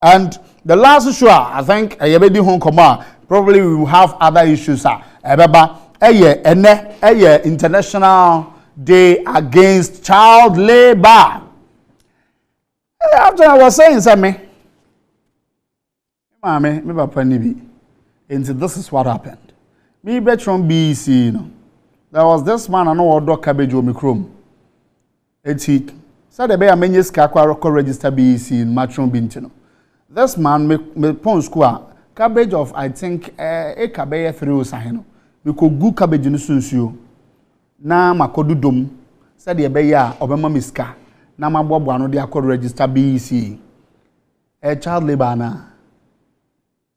And the last issue, I think, probably we will have other issues. International Day Against Child Labor. After I was saying something, me papa nibi. And this is what happened. Me bet from BEC, you know. There was this man I know what dog cabbage or microm. It's it. So the bear many scakwa register BEC in Matron Bintino. This man me pon square cabbage of I think a cabbage through Sahino. We could go cabbage in Sunsu. Na makodu dom. Said the bear Obama miska. Na ma bobo ano de akọ register BEC. Child labor na.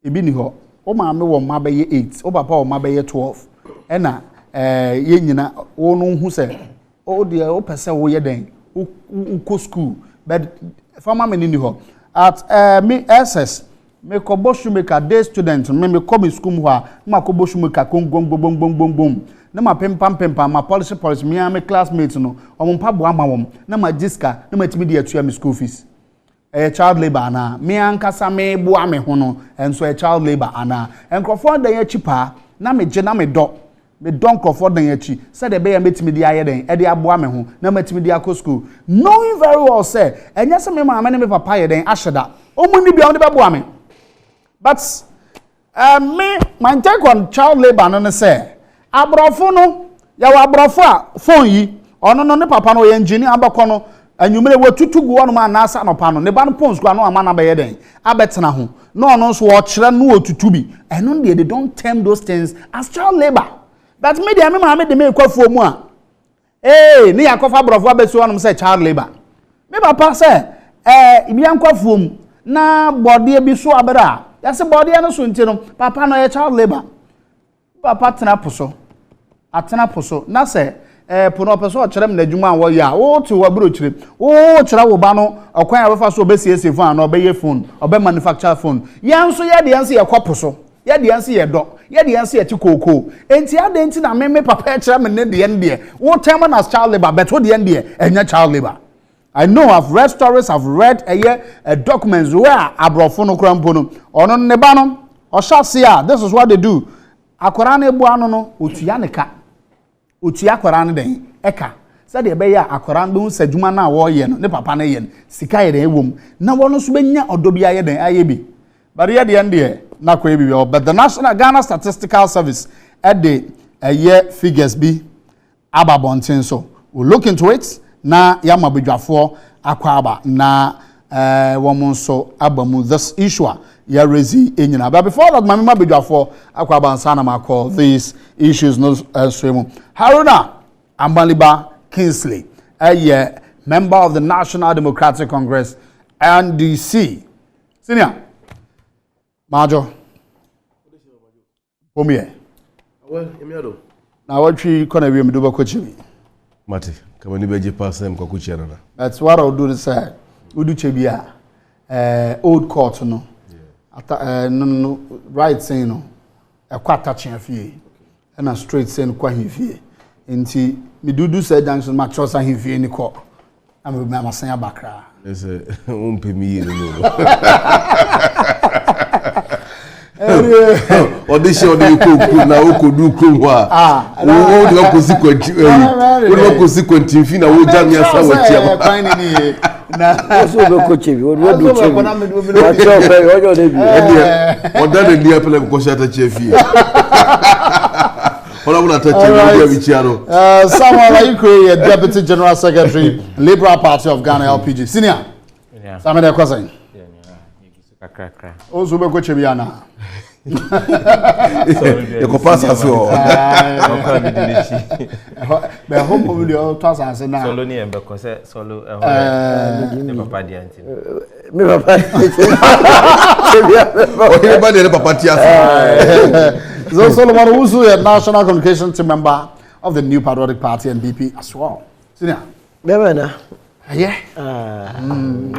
Ebi ni ho. O ma me wo ma be 8, o papa wo ma be 12. E na ye nyina wo no hu se o de o pese wo ye den. Uko school but former me ni ho at me SS me ko boshumeka day student me come school ho a ma ko boshumeka bom na ma pempam ma policy me am classmates no o mpa bo ama wom na ma jiska na ma timi de atua me school fees child labor na me ankasa me bo ame ho no enso child labor ana enkrofo dan ya chipa na me je na me do me don croford dan yachi said the be metimi di aye den e de aboa me ho na metimi di akọ school knowing very well say enya se me mama ne me papa ye den ahyeda omuni bia on de beboa me but me my take on child labor no say abrofo no ya wa abrofo a phone yi ono no ne papa no ye engineer abakọ no anwumere watutu gu ono ma na asa no pa no ne ba no pon school no ama na be ye den abetena ho no ono so wo kire no otutu bi eno they don't term those things as child labor. But media me ma me de me kwafuo mu a ni yakofa brofo abesu anum say child labor me papa say ibi yankwafuo mu na body bi so abera ya se body no so nti no papa no ye child labor papa tena poso atena poso na say pono peso kyerem na adwuma wo ya wo ti wo bro kyerem wo kyera wo ba no okwan abefa so obesiesie phone na obeye phone obe manufacture phone yanso ye de yanso ye kwaposo ye de yanso ye do ye de yanso ye ti kokoo enti ade enti na me papa kyera me ne de ne wo term as child labor but wo de ne enya child labor. I know I've read stories, I've read documents where abrofo no krampo no ono ne ba no o sha sia this is what they do akwara na ebu ano no otua ne ka otua akwara ne den eka said de be ya akwara ndo sadwuma na wo ye no ne papa na ye no sika ye den ewom na wo no so benya odobi aye den aye bi but ye de ende na kwa bi but the National Ghana Statistical Service at the year figures be ababontin so we'll look into it na yama bedwafo akwaba na womonso abamu this issue ya rezi enyina but before that mama bedwafo akwaba nsana ma call these issues no stream Haruna Ambaliba Kingsley a member of the National Democratic Congress NDC senior Majo Pomie well emiado na watwi kona wi me do bakochi Mate kama ni beje passem kwa kuchiana na that's what I'll do this udu chebia old court no no right saying no e kwa touching afie na straight saying kwa hifie enti me do say junction ma chosa hifie ni ko am me amasan abakra yes umpe mi yire no audition ode ko na o ko du ko wa o de ko consequent fi na wo jam ya sa wa tia na so be ko chebi o do chebi wa cho be o de bi o da de dia pele ko shata chefi hola chebi bi chiaro Samuel Ayikwe, Deputy General Secretary Liberal Party of Ghana LPG senior Samuel de Kwasan kakra o so be ko chebi ana e ko passa so be hope we do to asanse na solo ni embe ko se solo e papa di anti me papa o ba de papa ti asa so Solomon Wusu a National Communications Team member of the New Patriotic Party NDP as well senior bebena yeah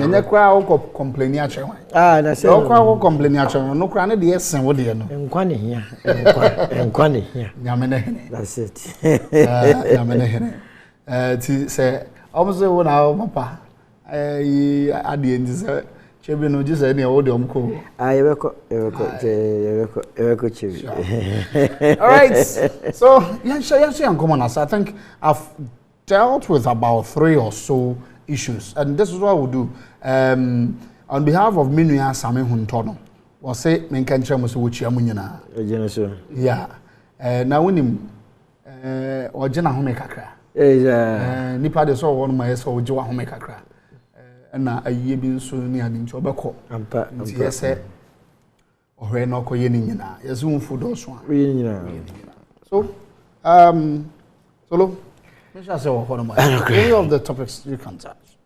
enya kwa o complain ya chewa na se o kwa o complain ya chewa no kwa ne de esen wo de no enkwa ne hia nyame ne hene that's it nyame ne hene ti se almost wo na papa ade ndi se Chebi no just any old umko. Yebeko Chebi. All right. So, yeah, uncommon as I think I've dealt with about 3 or so issues, and this is what we'll do. On behalf of Minuya Sami Huntono, we'll say Menkancha Musuchi Amunina. Yeah. Now when him or Jenna Homekakra. Nipa de so one my so Joa Homekakra. And a year being soon near in Chobako. Yes, or Renoko Yenina. Yes, soon for those one. So, Solo, which I say one of my any of the topics you can touch.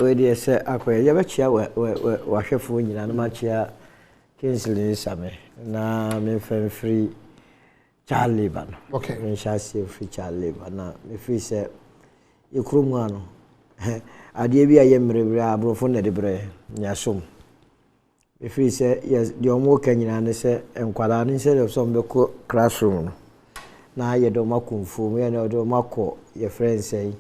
We dear say, Aqua, you have a chair where Washafu and Machia Kinsley Same. Now, me free child labor. Okay. We shall see free child labor. Now, if we say, you crumano. Adiebi ayemre abrofo na debre nyasum if we say yes the omo kanyina ne say enkwala ne say of some beko classroom na ye do makunfu me na do mako your friend say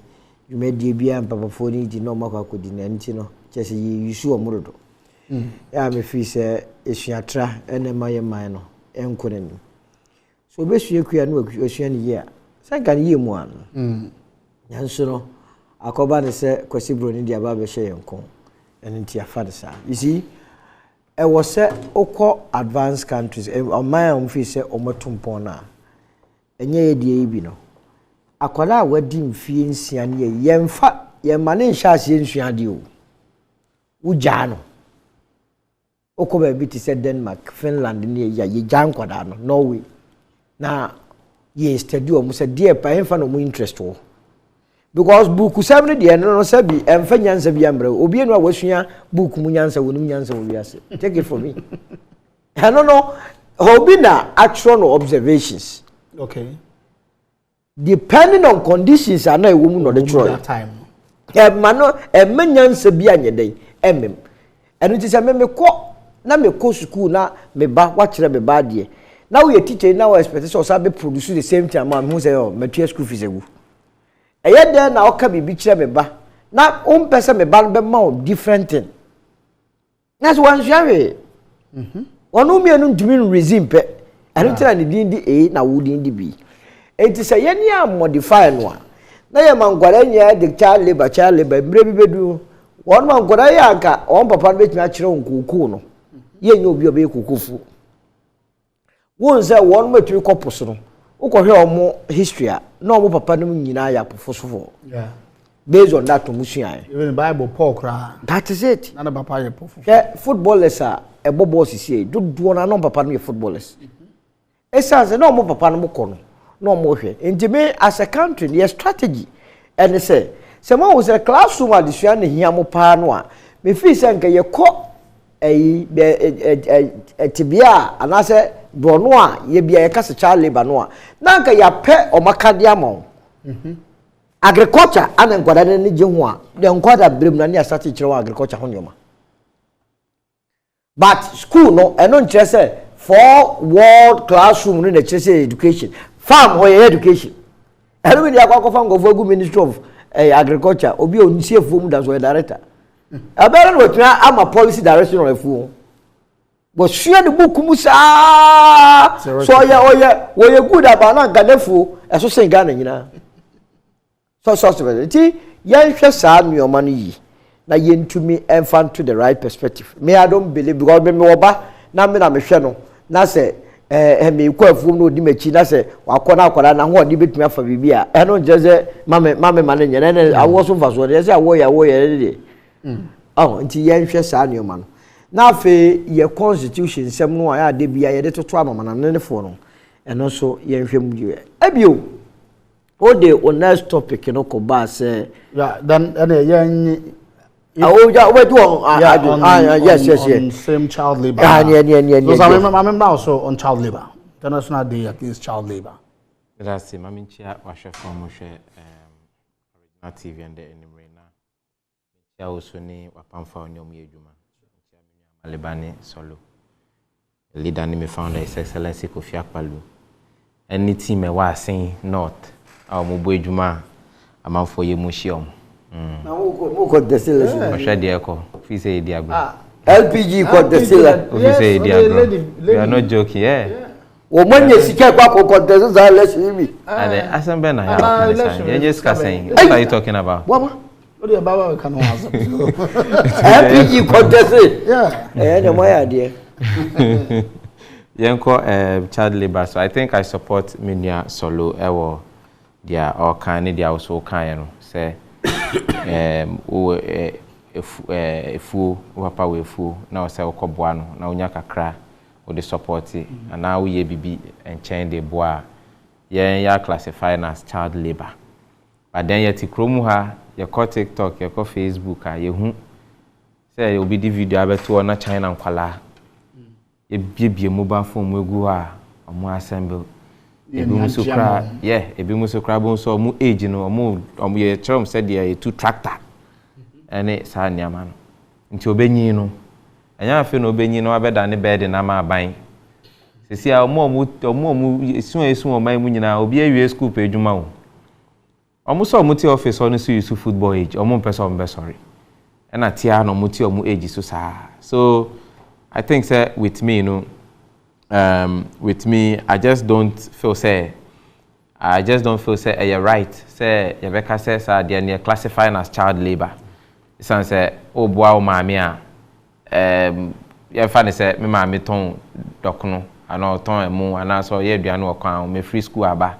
you made bia papa phone di no mako akodi na nti no chese ye yusu omrodo ya me fi say esuatra ene maye man no enkonani so besue kua no esua ne ye a say kan ye mu an nyanso no akoba ne se kwasi broni dia ba be hye yenko ene ntia fa de sa you see e was say okọ advanced countries on my own fi say omotumpon na enye ye die bi no akwala wadi mfie nsia ne yemfa yemane nhyaase nsua de o uja no okọ ba bi ti say Denmark Finland ne ya ye jan kwada no Norway na ye study o mo say die pa enfa no mo interest wo because book 7 de no sabi emfa nyansa bi ambre obi enu awasua book mu nyansa wonum nyansa wo wiase take it from me I don't know obi na actual observations okay depending on conditions ana ewo mu no de try that time mano nyansa bi anyedai enu ti se me ko na me ko school na me ba wa kire me ba de na we teacher na we expect so sabe produce the same time am who say oh me tue school fees egu eyede na oka bibi kire me ba na pese me ba be ma different thing that's one share onu mi enu ntumi resume pe enu tira ni din di a na wo din di b enti say ye ni am modify no a na ye mangwara nya de child labor mbre bi bedu won mangwara ya aka on papa no betumi a kire onkuku no ye nya obi kukufu won say won metumi kopos no ukohwe omo history a na omo papa no nyina ya pofosofo yeah based on that omusua even the Bible Paul cry that is it na papa ye pofofo footballers are a bobo sisi do na no papa no footballers essence na omo papa no kono na omo hwe enti me as a country the strategy and say mo was a classroom adisua na hia mo pa no a me fi say nka ye ko tibia anase brono a ye bia ye kase child labor no a na nka ya pe omakade amon agriculture ana nkwada ne je ho a de nkwada brem na ne start kire wa agriculture ho nyoma but school no eno nkire say for world classroom no na kire say education farm or education eno me dia kwa farm go for ministry of agriculture obi onisi efuom da so director abere no tuna ama policy direction of efuom but share the book musa so oye good about na ganefu eso sen Ghana nyina so ti yan hwe saa nuoma no yi na yentumi enfant to the right perspective me I don't believe because me oba na me hwe no na se me ko afuom no odi machi na se wakọ na akwara na ho odi betumi afa bibia eno jeze mame ma ne nyene ne awo so fa so de se awo ye de nti yan hwe saa nuoma no na fe ye constitution sem no a de bia ye de toto amama na ne fo no eno so ye hwe mu die ebio o de on next topic no ko ba say yeah then yan yes same child labor so I'm also on child labor International Day Against Child Labor that's it mami chia wa hwe from original TV and the anyway na chia also ni wapamfa oni omu edwuma Alibani solo leader ni me founder His Excellency Kofi Akpaloo any team e wa sen north aw mo bo edwuma amanfo ye mo hye om Na who contest election? Osha de eko. Fi say di agbo. LPG contest election. Fi say di agbo. We are not joking, yeah. Woman ye sika kwa contest za election bi. Ade asembe na ya. You just saying. What are you talking about? What the about we can answer. LPG contest. Yeah. The moya there. Yenko child labor. So I think I support Minia Solo ewo dia or kan dia also kan no say efu papa we fu na say okoboa no na onya kakra o de support and now we bibi enchen de boa yen ya classify as child labor. But then yet kromu ha ye ko TikTok ye ko Facebook a ye hu say obi di video abeto na China nkwala ye bibie mobile phone egu a omo assemble ebi muso kra ebi muso kra bon so omo age no omo ye trom said ye two tractor ene sa niama no nti obenyi no anya afi no obenyi no abeda ne bed na ma aban sisi a omo esu oman mu nyina obi awie school pe adwuma wo omo so omo ti office on so use football age omo pese omo be sorry ena tia no omo ti omo age so sa so I think say with me, with me, I just don't feel say you're right. Say Rebecca says they are classifying as child labor. Some say, oh boy, mamia. You find say me mami ton dokno, I know ton emu, and also ye do anu okwan, me free school aba.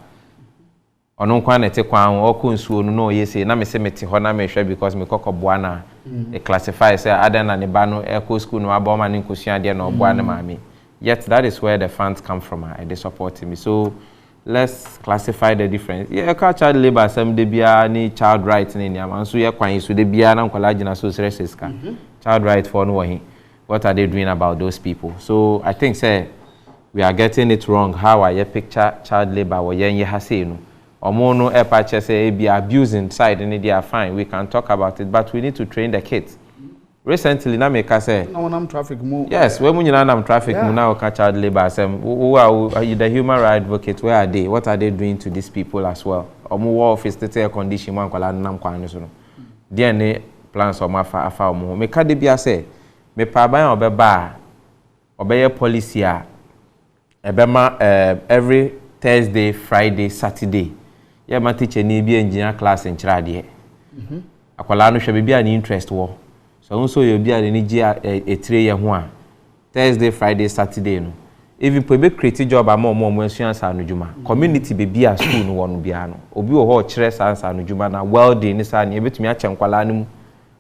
Ono kwa na te kwa oku nsuo no ye say na me se meti ho na me hwe because me kokobua na e classify say adana ne ba no eco school no aba ma ne nkosua de na obua na maami. Yet that is where the funds come from and they support me. So let's classify the difference. Yeah, child labor some de bia ni child right ni niam so ye kwan so de bia na nkwala gina so sereseska. Child right for no he. What are they doing about those people? So I think say we are getting it wrong how I picture child labor wo yen ye ha say no. Omono epache say be abusing side and they are fine. We can talk about it, but we need to train the kids. Recently, na make say no one traffic move. Yes, when we na traffic move now catch child labor. Who are the human rights advocates? Where are they? What are they doing to these people as well? Omo office to condition man kwala nam kwanu so no. DNA plans o mafa afa omo. Me ka de bia say me pa ban obeba obeye policy a ebema every Thursday, Friday, Saturday. Yeah, my teacher ni be engineer class in Chirade. Akwala no hwe bia ni interest wo. So unso you bia ni gi a 3 year ho a. Thursday, Friday, Saturday no. Even po be create job am mo ensuansa no djuma. Community be bia school no wo no bia no. Obi wo ho kire sansa no djuma na welding ni sa ni ebetumi a chenkwala no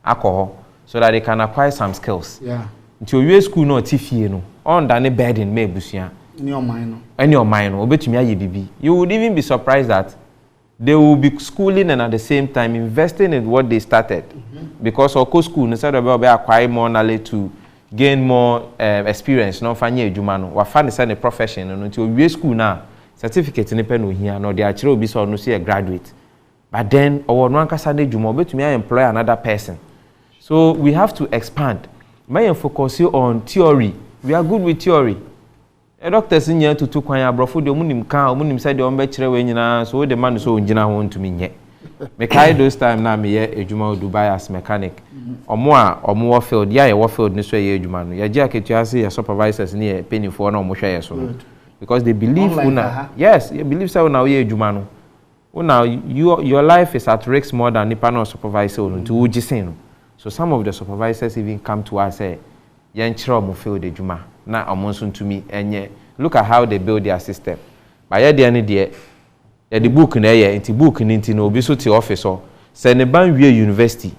akọ so that they can acquire some skills. Yeah. Until you school no tifie no. On da ne burden me busua. In your mind. Obetumi aye bibi. You would even be surprised that they will be schooling and at the same time investing in what they started. Because our school instead of acquire more knowledge to gain more experience. No fanye ejuma no. Wa fa say the profession no until we school now certificate ni pe no hia no they actually be so no see a graduate. But then our no ankasa na ejuma obetumi employ another person. So we have to expand. My focus on theory. We are good with theory. A doctor senior to two kwan abrofo de omunim ka omunim say de ombe kire we nyina so the man so ngina ho ntumi nye me kai those time na me ye ejuma Dubai as mechanic omo field ya ye field ni so ye ejuma no ye gi aketua say your supervisors ni ye penny for na omo hwe ye so because they believe una yes you believe say una ye ejuma no una your life is at risk more than nipa no supervisor no to ugisen no so some of the supervisors even come to us say yen kire omo field ejuma na omonso ntumi enye look at how they build their system by ye de ne de the book na ye inti book ni inti no obi so ti office so se ne ban wie university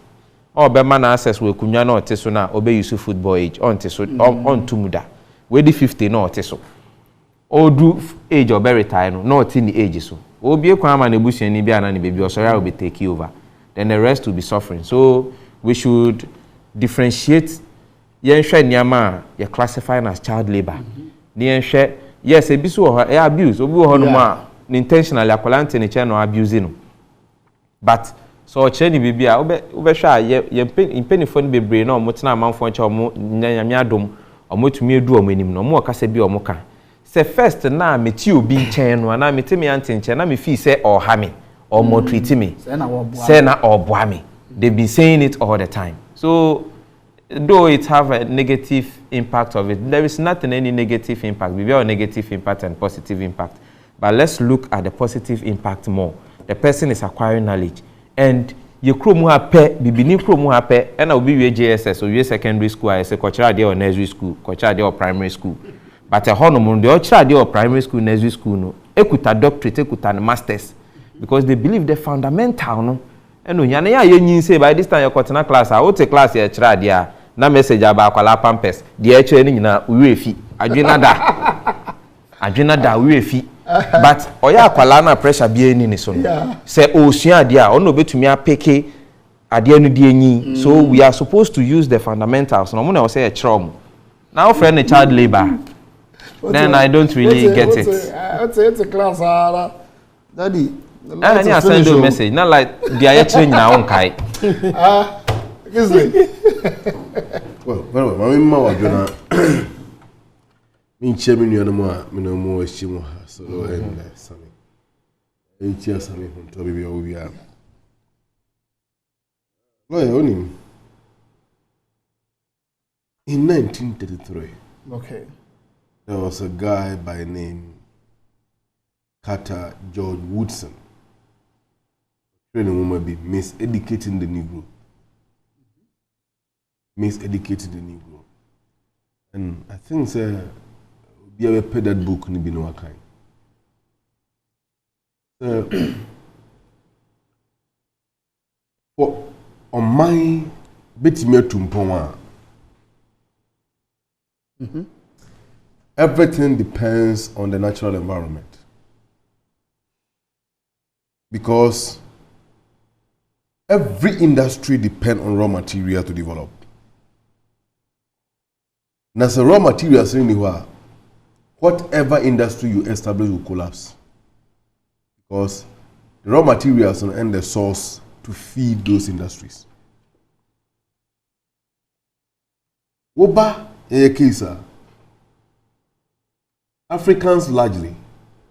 o be man access we kunwa na ote so na obe use football age on te so on tumuda we di 50 na ote so o do age obe retire no na ote ni age so obi ekwan ma na ebusuan ni bia na ne baby osori will be take over then the rest will be suffering so we should differentiate yen hwe niama ye classify as child labor ni yen hwe yes ebiso ho e abuse obi ho no ma intentionally akwalante ne che no abuse no but so che ni bibia obe hwa ye penifo ni bebre na omotena amanfo che omo nyanyame adom omotumi edu omanim no omo okasa bi omo ka se first na meti obi nchen no na meti me ante nchen na me fi se o ha me o mo treat me se na oboa me They've been saying it all the time. So, though it have a negative impact of it, there is nothing any negative impact. We have a negative impact and positive impact. But let's look at the positive impact more. The person is acquiring knowledge. And you kromu hape, bibini kromu hape, and I'll be with JSS or your secondary school, I say cultural day or nursery school, cultural day or primary school. But a honor, the cultural day or primary school, nursery school, no, ekuta doctorate, ekuta masters, because they believe the fundamental, no. And when you say by this time you're cutting a class, I will take class here, dia. Na message about kwala pampers. The actually na uefi. Adwena da uefi. But oya kwala na pressure bi eni ni so no. Say osua ade a ono betumi apeke ade no de enyi. So we are supposed to use the fundamentals. No mo na say e kire now friend child labor. Then I don't really get it. It's a class daddy. I need to send a message. Not like the actually na won kai. Well, my mama was gonna mean chairman, you know, more shimo, so and Sammy. And cheer Sammy from Toby, we are. Lawyer on him in 1933. Okay. There was a guy by name Carter George Woodson. Training woman be miseducating the Negro. Miseducated the Negro. And I think be able to pay that book ni no kind. For on my betime tumpon everything depends on the natural environment. Because every industry depends on raw material to develop. Now, the raw materials anywhere, whatever industry you establish will collapse. Because the raw materials and the source to feed those industries. Woba Ekisa, Africans largely,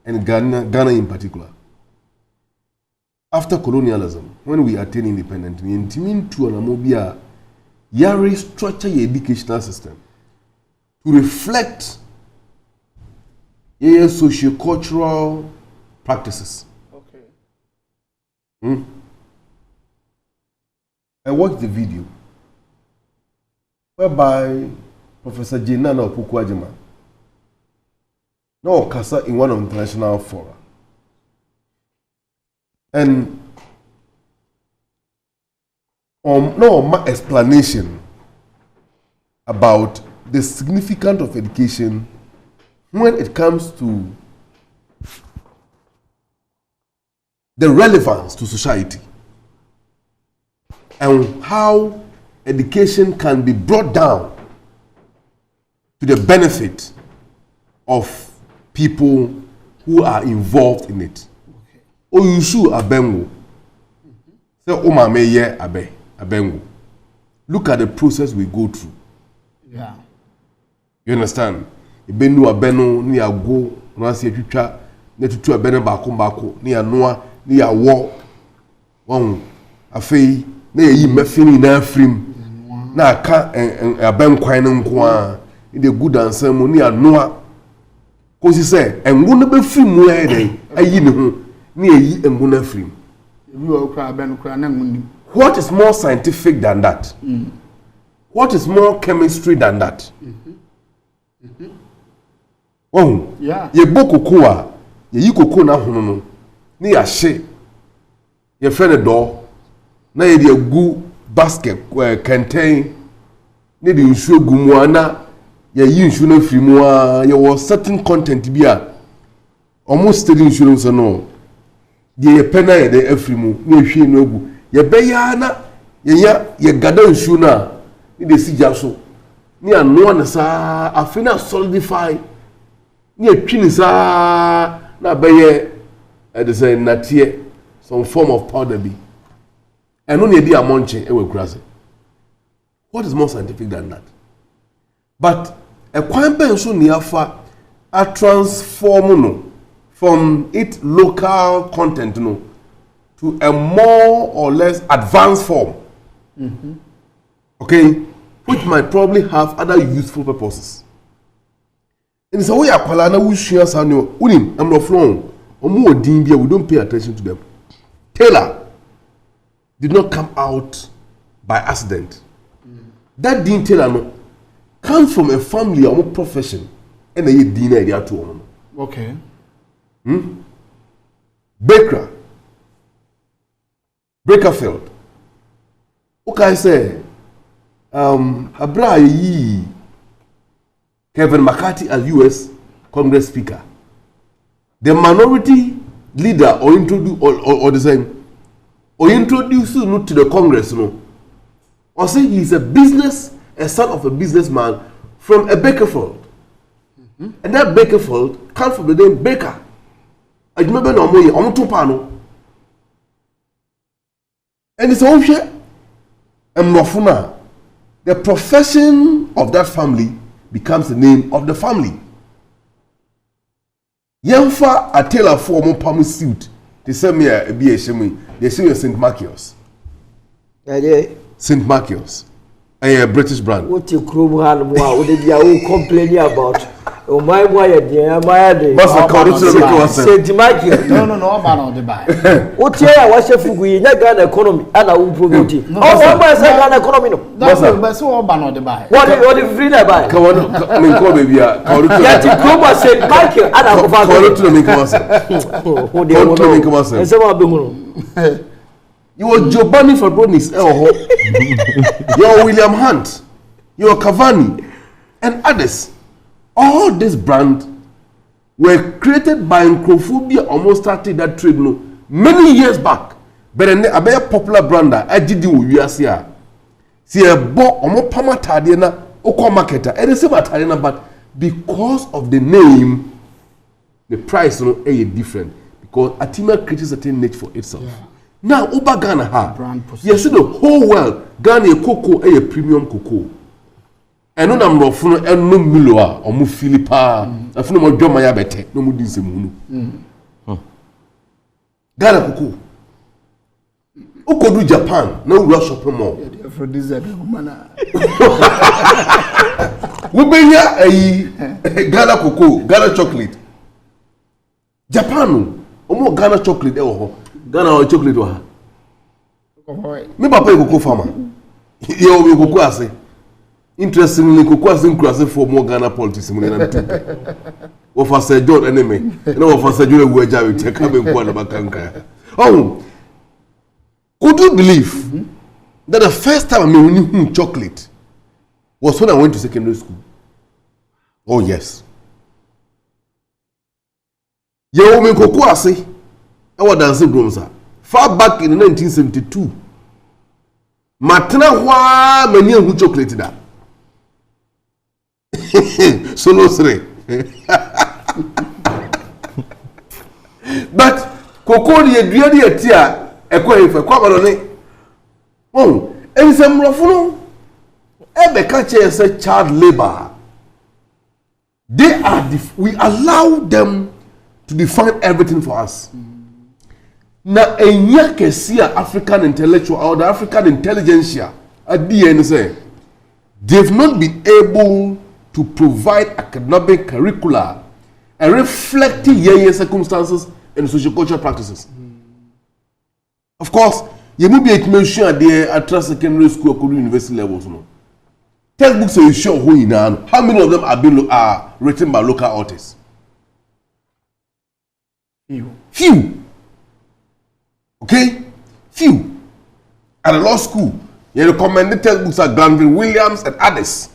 and Ghana in particular, after colonialism, when we attained independence, we intended to Anamobia, Yari structure your educational system to reflect your socio-cultural practices. Okay. I watched the video whereby Professor Jenana Opoku-Agyeman now Kasa in one of the international fora. And no explanation about the significance of education when it comes to the relevance to society and how education can be brought down to the benefit of people who are involved in it. Oyusu abengo. Say omameye abengo. Look at the process we go through. Yeah. You understand? Ibenu abeno ni ago na se twitwa na tutu abeno bako ni anoa ni awo. Won afei na yi mafini na afrim na aka abenkwan no nko a the good answer mu ni anoa. Kosi say engu no be firi mu den ayi ne ho ni eyi engu na firi. What is more scientific than that? What is more chemistry than that? Oh, yeah. Ye bokoko a ye yikoko na hono no ni ya hye ye fere do na ye de agu basket kenten ni de nsuo gumu ana ye yi nsuo na firi mu a ye was certain content bi a almost study nsuo so no ye pena ye de afiri mu ni ehwe no agu ye beya na ye gada nsuo na ni de sija so ni anoa na sa afina solidify ni atwini sa na beye they say natie some form of powder be and no dey amonche e we kurase. What is more scientific than that? But a kwan ben so ni afa a transform no from its local content no to a more or less advanced form Okay, which might probably have other useful purposes. And so we are Palana, we share Sanyo, Unim, I'm not wrong, or more Dimbia, we don't pay attention to them. Taylor did not come out by accident. That Dean Taylor comes from a family or profession, and they Dean idea to him. Okay. Bakerfield. Okay, I say, Abra yi Kevin McCarthy as U.S. Congress Speaker. The minority leader or introduce or the same or introduce you to the Congress, or say he's a son of a businessman from a Bakerfield. And that Bakerfield comes from the name Baker. I remember no more on Tupano. And it's also Mrofuna. The profession of that family becomes the name of the family. Yemfa a tailor for more palm suit. They send me a BHM. They say St. Marcus. St. Marcus. A British brand. What you Krumhan, what did you complain about? Oh, my boy, dear, my dear. St. Marcus. No, about the buy. What year was your Fugu? Not gun economy, and I will promote it. Oh, my son, economy. That's but so about the buy. What if free buy? Come on, I mean, call baby. Get to Kruma St. Marcus, and I will follow to make us. You are Giovanni Fabronis, you are William Hunt, you are Cavani, and others. All this brand were created by Nkrophobia, almost started that trade many years back. But then a very popular brand, I did we are see a bo omo pama tadiena oko marketer. And the same tadiena, but because of the name, the price is different. Because Atima creates a certain niche for itself. Yeah. Now, Uba Ghana you see the whole world, Ghana cocoa a premium cocoa. And no number of no Miloa or Mu Philippa, a phone of John Mayabete, no Mudis Munu. Ghana cocoa. Oko do Japan, no rush of more. We bring a Ghana cocoa, Ghana chocolate. Japan, more Ghana chocolate, Ghana or chocolate. Me papa cocoa farmer. You will cocoa say. Interestingly, cocoa sin cross for more Ghana politics. What for Sir John enemy? No, for Sir John we jawi take come in Kwana Bakanka. Oh, could you believe that the first time I knew chocolate was when I went to secondary school? Oh yes. You me cocoa say. I was dancing drums. Far back in 1972. Matna wa many who chocolate that. Solo three. But cocoa the dreary tia a quay for quabarone. Oh, and some rofuno. Ebe catcher say child labor. They are we allow them to define everything for us. Na enya kesia African intellectual or the African intelligentsia at the end say they've not been able to provide academic curricula and reflecting year circumstances and socio-cultural practices. Of course, you may be mentioned there at secondary school or university levels. Textbooks are show who you know. How many of them are written by local authors? Few. Okay? Few. At a law school, you recommended textbooks are Granville Williams and others.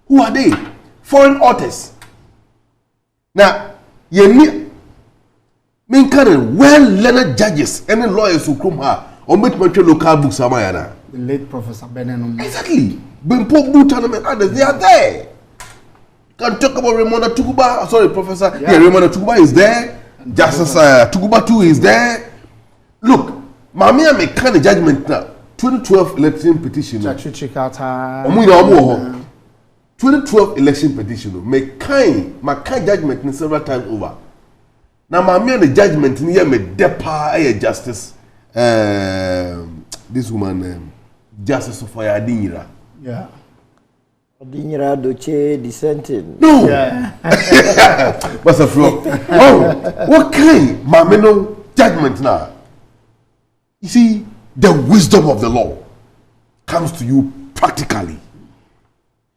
Who are they? Foreign authors. Now, you need well-learned judges, any lawyers who come here, or make local books. The late Professor Benin. Exactly. Bimpo tournament others, they are there. Can talk about Raymond Tuguba. Sorry, Professor. Yeah, Raymond Tuguba is there. Justice Tuguba too is there. Look, Mamia make kind of judgment now. 2012 election petition. 2012 election petition. Make kind judgment several times over. Now, Mamia the judgment near me depa justice. This woman, justice for ya dinira. Yeah. Dinira doche dissenting. No. Yeah. What's a flow? Oh, what kind mameno judgment now? You see, the wisdom of the law comes to you practically.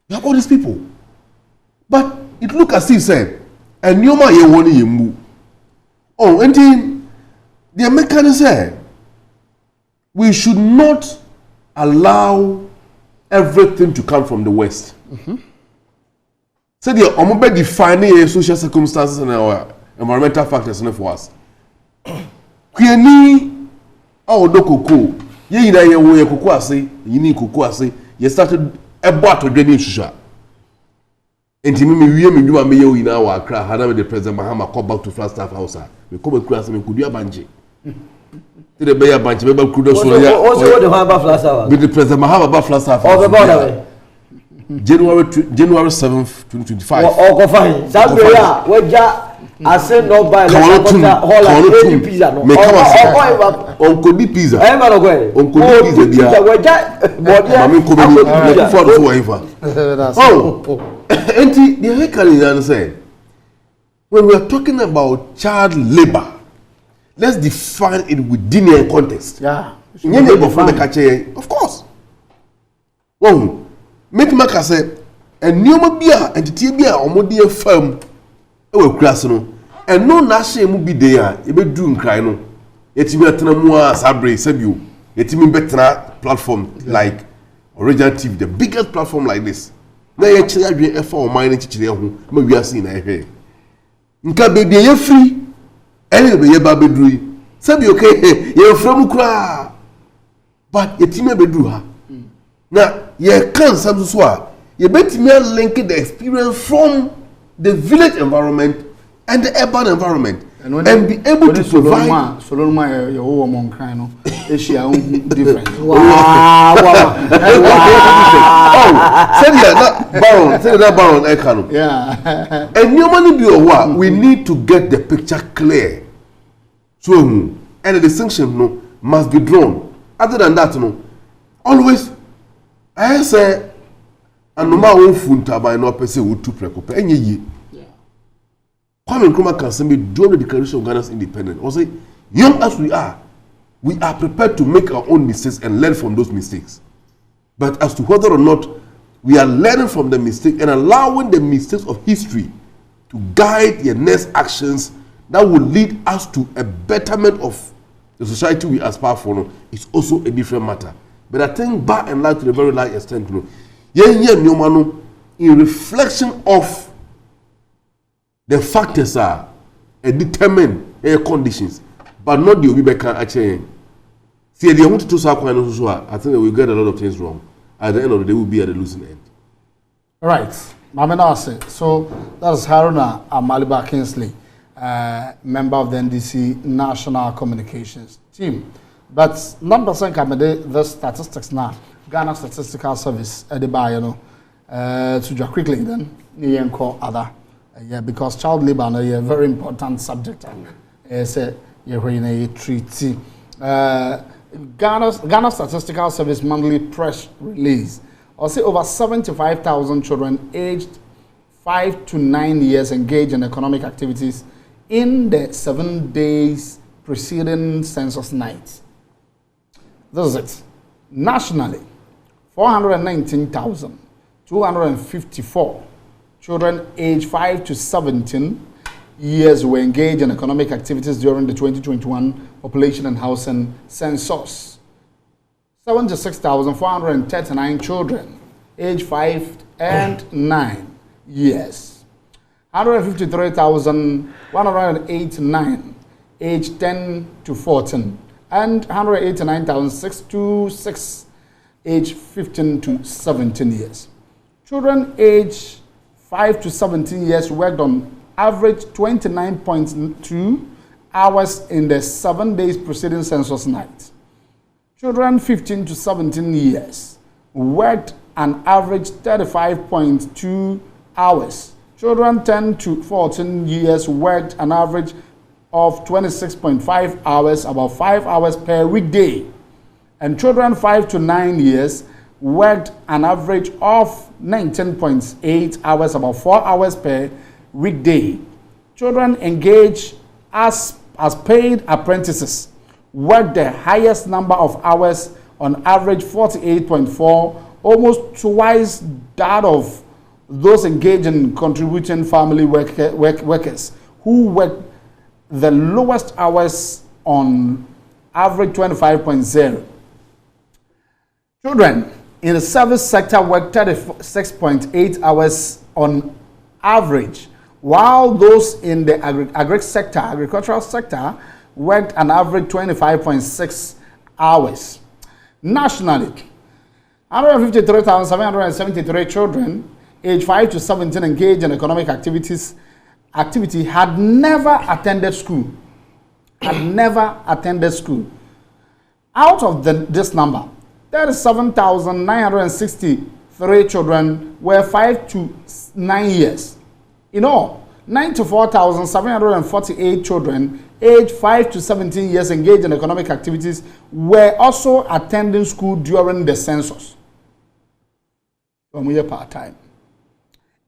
You have all these people. But it look as if said, and you might want to move. Oh, and then the Americans said, we should not allow everything to come from the West. So the Omobe defining social circumstances and our environmental factors for us. Kweni our dokoko, ye ina ye wo ye koko ase, yini koko ase, ye started ebo to dwani susha. Enti me wie me dwuma me ye wo ina wa Accra, hana me the President Mahama come back to Flagstaff House. Me come kura se me kudua banje. Ti de be ya banje be ba kudo so ya. O se wo de ho ba Flagstaff. With the President Mahama ba Flagstaff. O be ba January 7th, 2025. O fine. Sabre ya, weja ase no buy le pizza no. Me come say. Onko di pizza. Eh ma no go. Onko di pizza dia. Weja body. Mami ko be me for so ever. Oh. Enti the Hekali say when we are talking about child labor, let's define it within a context. Yeah. Of course. Well, make maka say and nyoma bia entity bia omodi afam e we kuraso no and no na hye mu bi dey a e be du nkran no yetimi atena mu a sabre sabio yetimi betena platform like Original TV, the biggest platform like this. Na ye kire adwe e fa o man kire ho ma wiase na ehwe nka be de ye free ene be ye ba bedru sabio ke ye from kura but yetimi bedru ha na ye can some so you bet me link the experience from the village environment and the urban environment and be able to provide Solomon your woman crying no Asia different. Wow. Oh, say that baron Ekano. Yeah. And your money be what we need to get the picture clear. So and the distinction no must be drawn. Other than that, no, always I say and no matter who funta by no person would to precope any ye. Kwame Nkrumah can say during the declaration of Ghana's independence. Or say, young as we are prepared to make our own mistakes and learn from those mistakes. But as to whether or not we are learning from the mistake and allowing the mistakes of history to guide your next actions that will lead us to a betterment of the society we aspire for, is also a different matter. But I think by and large, to a very large extent, in reflection of the factors are determine conditions, but not the Obibeka actually. See, they want to talk about I think we get a lot of things wrong. At the end of the day, we'll be at the losing end. Right. Mamenase. So that's Haruna Amaliba Kingsley, member of the NDC National Communications Team. But number one, the statistics now, Ghana Statistical Service, to just quickly then, you call other. Yeah, because child labor is a very important subject. It's a treaty. Ghana Statistical Service monthly press release. I'll say over 75,000 children aged 5 to 9 years engaged in economic activities in the 7 days preceding census night. This is it. Nationally, 419,254 children aged 5 to 17 years were engaged in economic activities during the 2021 Population and Housing Census. 76,439 children aged 5 and 9 years. 153,189 aged 10 to 14. And 189,626 aged 15 to 17 years. Children aged 5 to 17 years worked on average 29.2 hours in the 7 days preceding census night. Children 15 to 17 years worked an average 35.2 hours. Children 10 to 14 years worked an average of 26.5 hours, about 5 hours per weekday. And children 5 to 9 years worked an average of 19.8 hours, about 4 hours per weekday. Children engaged as paid apprentices worked the highest number of hours, on average 48.4, almost twice that of those engaged in contributing family workers, who worked the lowest hours on average 25.0. Children in the service sector worked 36.8 hours on average, while those in the agricultural sector worked an average 25.6 hours. Nationally, 153,773 children aged 5 to 17 engaged in economic activity had never attended school. Out of this number, 37,963 children were 5 to 9 years. In all, 94,748 children aged 5 to 17 years engaged in economic activities were also attending school during the census. Part-time.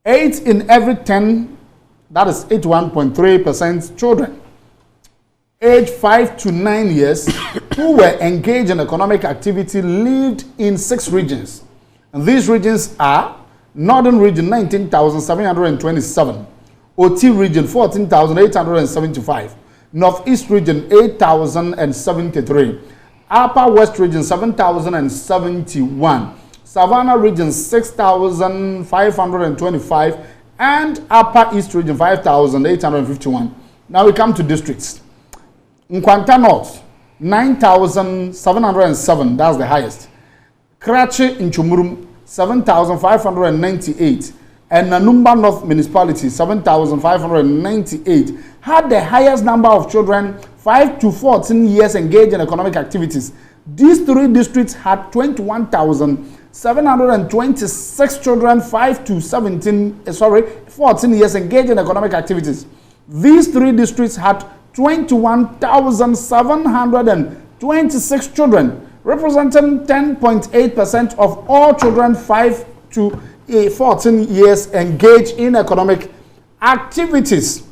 8 in every 10, that is 81.3% children aged 5 to 9 years who were engaged in economic activity lived in 6 regions. And these regions are Northern Region 19,727, OT Region 14,875, Northeast Region 8,073, Upper West Region 7,071, Savannah Region 6,525, and Upper East Region 5,851. Now we come to districts. Nkwanta North 9,707, that's the highest. Karachi in Chumurum 7,598, and Nanumba North Municipality 7,598 had the highest number of children 5 to 14 years engaged in economic activities. These 3 districts had 21,726 children 5 to 14 years engaged in economic activities. These 3 districts had 21,726 children, representing 10.8% of all children 5 to 14 years engaged in economic activities.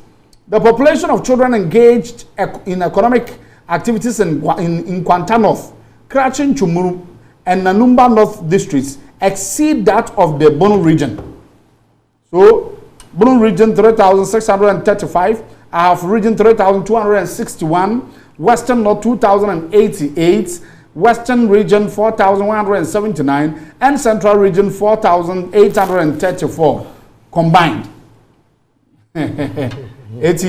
The population of children engaged in economic activities in Nkwanta North, Karachi, Chumuru, and Nanumba North districts exceed that of the Bono region. So, Bono region 3,635, Ahaf region 3,261, Western North 2,088, Western region 4,179, and Central region 4,834 combined. It's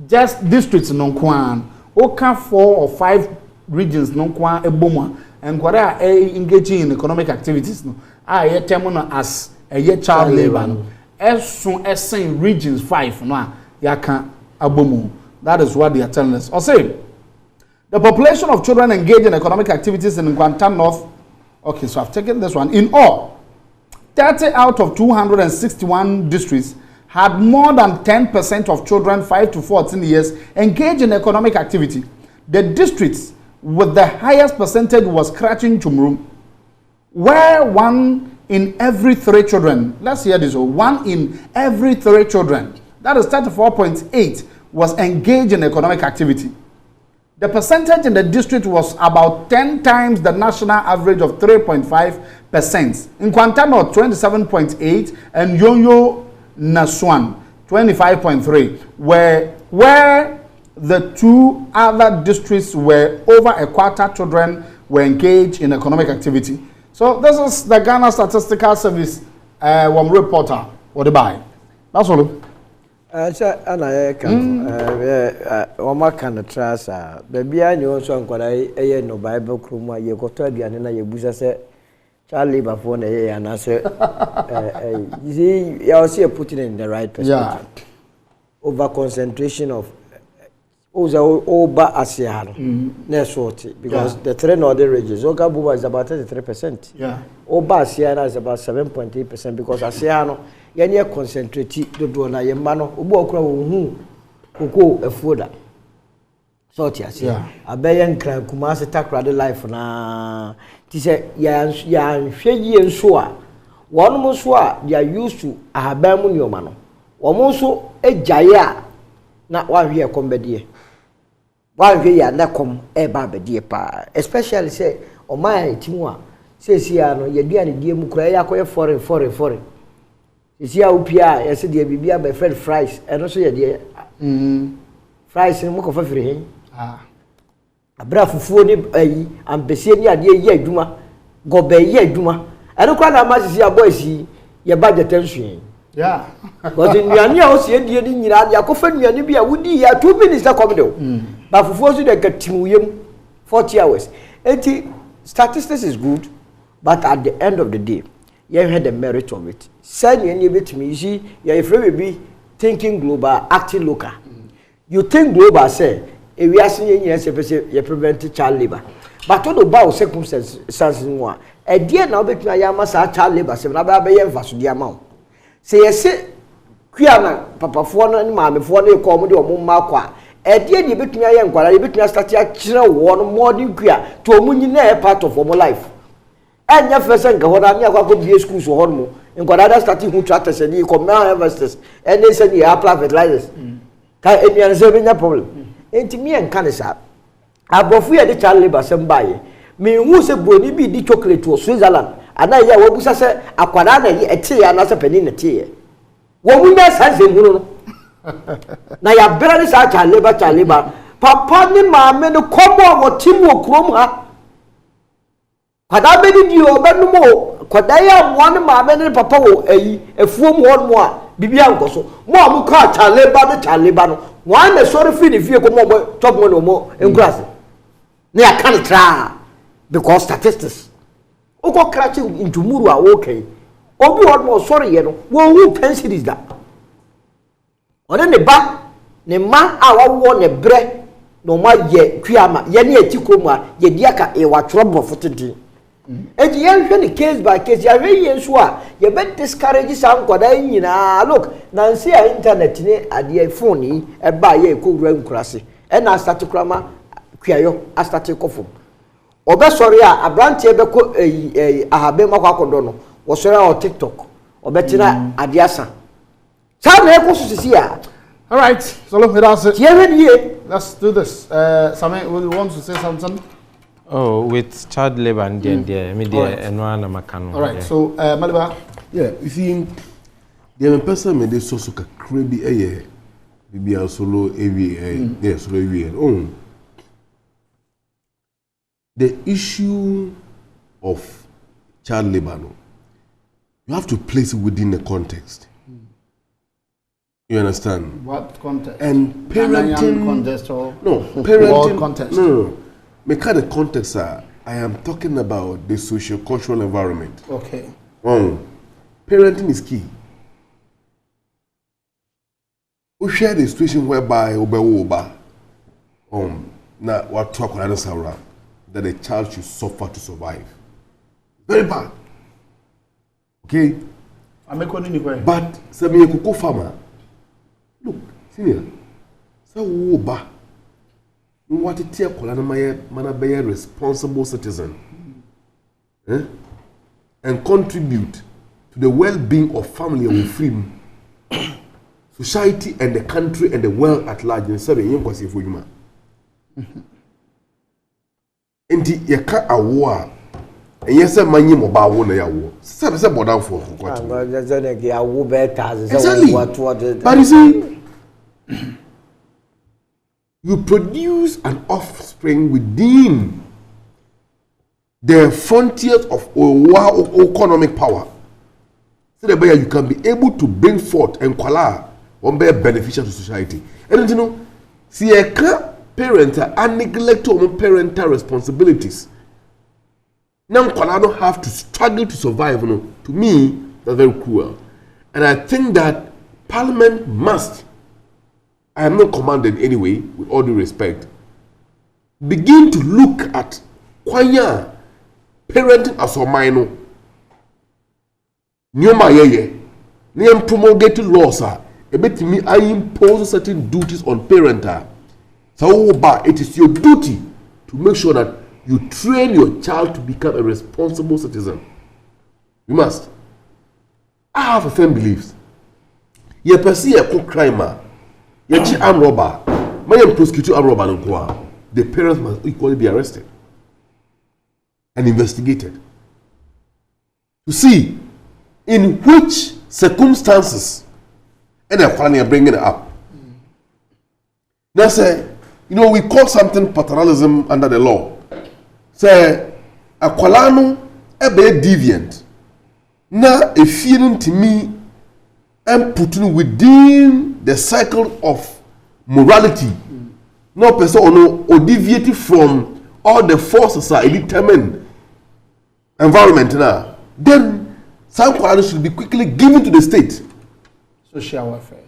just districts non-kwan. Oka 4 or 5 regions non-kwan eboma, and what are engaging in economic activities no. Ye term as a ye child labor no. As soon as saying regions 5 no yaka abomu. That is what they are telling us. Or say the population of children engaged in economic activities in Nkwanta North. Okay, so I've taken this one. In all, 30 out of 261 districts had more than 10% of children 5 to 14 years engaged in economic activity. The districts with the highest percentage was Karachi, Chumuru, where 1 in every 3 children, let's hear this, 1 in every 3 children, that is 34.8, was engaged in economic activity. The percentage in the district was about 10 times the national average of 3.5%. In Nkwanta North, 27.8, and Yonyo Naswan, 25.3, where the 2 other districts were over a quarter children were engaged in economic activity. So this is the Ghana Statistical Service one reporter or the buy. That's all. So I can Oma can trust baby I know so nkwara no Bible krum ye koto aduane na ye busa se child labor for na ye and say you see you also put it in the right perspective. Yeah. Over concentration of over Asia na sorty because the 3 northern regions Okabuba is about 33%. Yeah. Over Asia is about 7.8% because Asia no ye concentrate do na ye ma no obo okura wo hu koko efoda so ti ase abeya nkran kuma se takrade life na ti se ya hwe yie nso a wonum so a they are used to ahaban mu nioma no won so ejaye a na wahwe ekombedie wahwe ya na kom e ba bedie pa especially say o man timu a sesi ya no yeduane die mu kura ya koye foreign sesi ya upia ya se de bibia by fried fries eno so ye de fries ni mo ko fafiri hen abra fufuo ni ayi ambesie ni ade ye adwuma gobe ye adwuma eno kwa na ma sesi ya boys ye budget nsuyen but nnuane a o se die ni nyira ya ko fa nnuane bi a wudi ya 2 minutes na come do ba fufuo so de katimuyem 40 hours statistics is good, but at the end of the day, you had the merit of it. Send you bit to me, you see, you're afraid to be thinking global, acting local. You think global, say, if we are seeing yes, you prevent child labor. But all about circumstances in one. A dear now, but I am a child labor, so I be for the amount. Say, yes, Kiana, Papa Fona and Mammy for the comedy or Mumma. A dear, you bet me, I am quite a bit start a one more than queer to a millionaire part of my life. And your first and go on, I could be a school so hormone, and got other starting who chatters and you come now, investors, and they send you a private license. Can any answer your problem? Ain't me and Canisa. I bought free at the child labor somebody. Me who said, Bonnie be the chocolate to Switzerland, and I hear what was say, a quadana, a tea, and a penny in a tea. What we must have him. Na ya brani sa child labor papa ni maame no komo wo timu krom ha kwada be di obenu mo kwada ya mo ni maame ni papa wo ayi efuom ho mo a bibia nkoso mo am ka child labor no wan na sorry fi ni fie ko mo top mo no mo enkurase na ya kan tra because statistics uko krachi intumuru a okay obi ho mo sorry ye no wo hu pension is that one ne ba ne ma a wawo ne bre no ma ye kuama ye ne atikrom a ye diaka e wa trouble fotedi eji ye hwe ne case by case ya hwe ye nso a ye be discourage sam kwada nyina look na nsi a internet ne ade phone yi e ba ye ekowura nkurase e na start krama kuayo a start kofom obe sorry a abrante be ko ahabe makwa kodo no wo sorry o TikTok obetina ade asa. All right, so look, let's do this. Sammy, will you want to say something? Oh, with child labor and media and one Makano. All right, so Maliba. Yeah, you see, the person made this so crabby a year. Maybe solo AV, yes, solo AV. The issue of child labor, you have to place it within the context. You understand? What context? And parenting context or parenting context. No. Make the context. I am talking about the socio-cultural environment. Okay. Parenting is key. We share the situation whereby now what talk around that a child should suffer to survive. Very bad. Okay. But some kuku farmer. Look, senior. So woba. What it take man be a responsible citizen. And contribute to the well-being of family and freedom, society and the country and the world at large. And seven young kwasi for you. Enti yeka awo and yes, man, you mobile one ya wo. Say more down for what? Exactly. But you see, you produce an offspring within the frontiers of economic power. So that you can be able to bring forth and qualify one be beneficial to society. And you know, see a parent and neglect parental responsibilities. Now, I don't have to struggle to survive. You know, to me, that's very cruel. And I think that Parliament must, I am not commanded anyway, with all due respect, begin to look at kwanya parenting as a minor. Nyoma yeye, niyem promulgated laws a bit me I impose certain duties on parental. So it is your duty to make sure that you train your child to become a responsible citizen. You must. I have a firm belief. You perceive a crime, you armed robber, my prosecute armed robber, the parents must equally be arrested and investigated to see in which circumstances and they're bringing it up. Now say, we call something paternalism under the law. Say, a kwalano a be deviant. Now a feeling to me and putting within the cycle of morality. No person or deviating from all the forces are determined environment now. Then some kwalano should be quickly given to the state. Social welfare.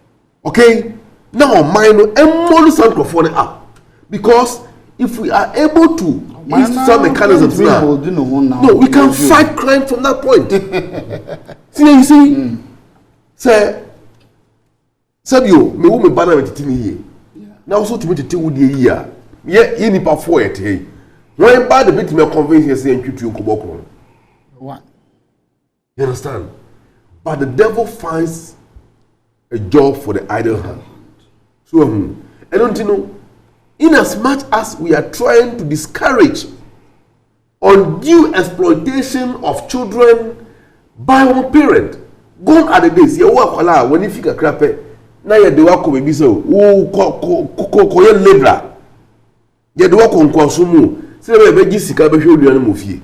Okay? Now mind and model some microphone up. Because if we are able to use some mechanisms now, no, we can fight crime from that point. You see? Say, Sabio, me woman banner with tini. Now so to me to tell you ye nipa for it. When bad the bit me convince you say you kuboko. What? You understand? But the devil finds a job for the idle hand. So I don't know. In as much as we are trying to discourage undue exploitation of children by one parent, gone are the days. You work when you figure crap. Now you do work maybe so. Ko labor. You do work on consume. Say we be sika be show you na mofie.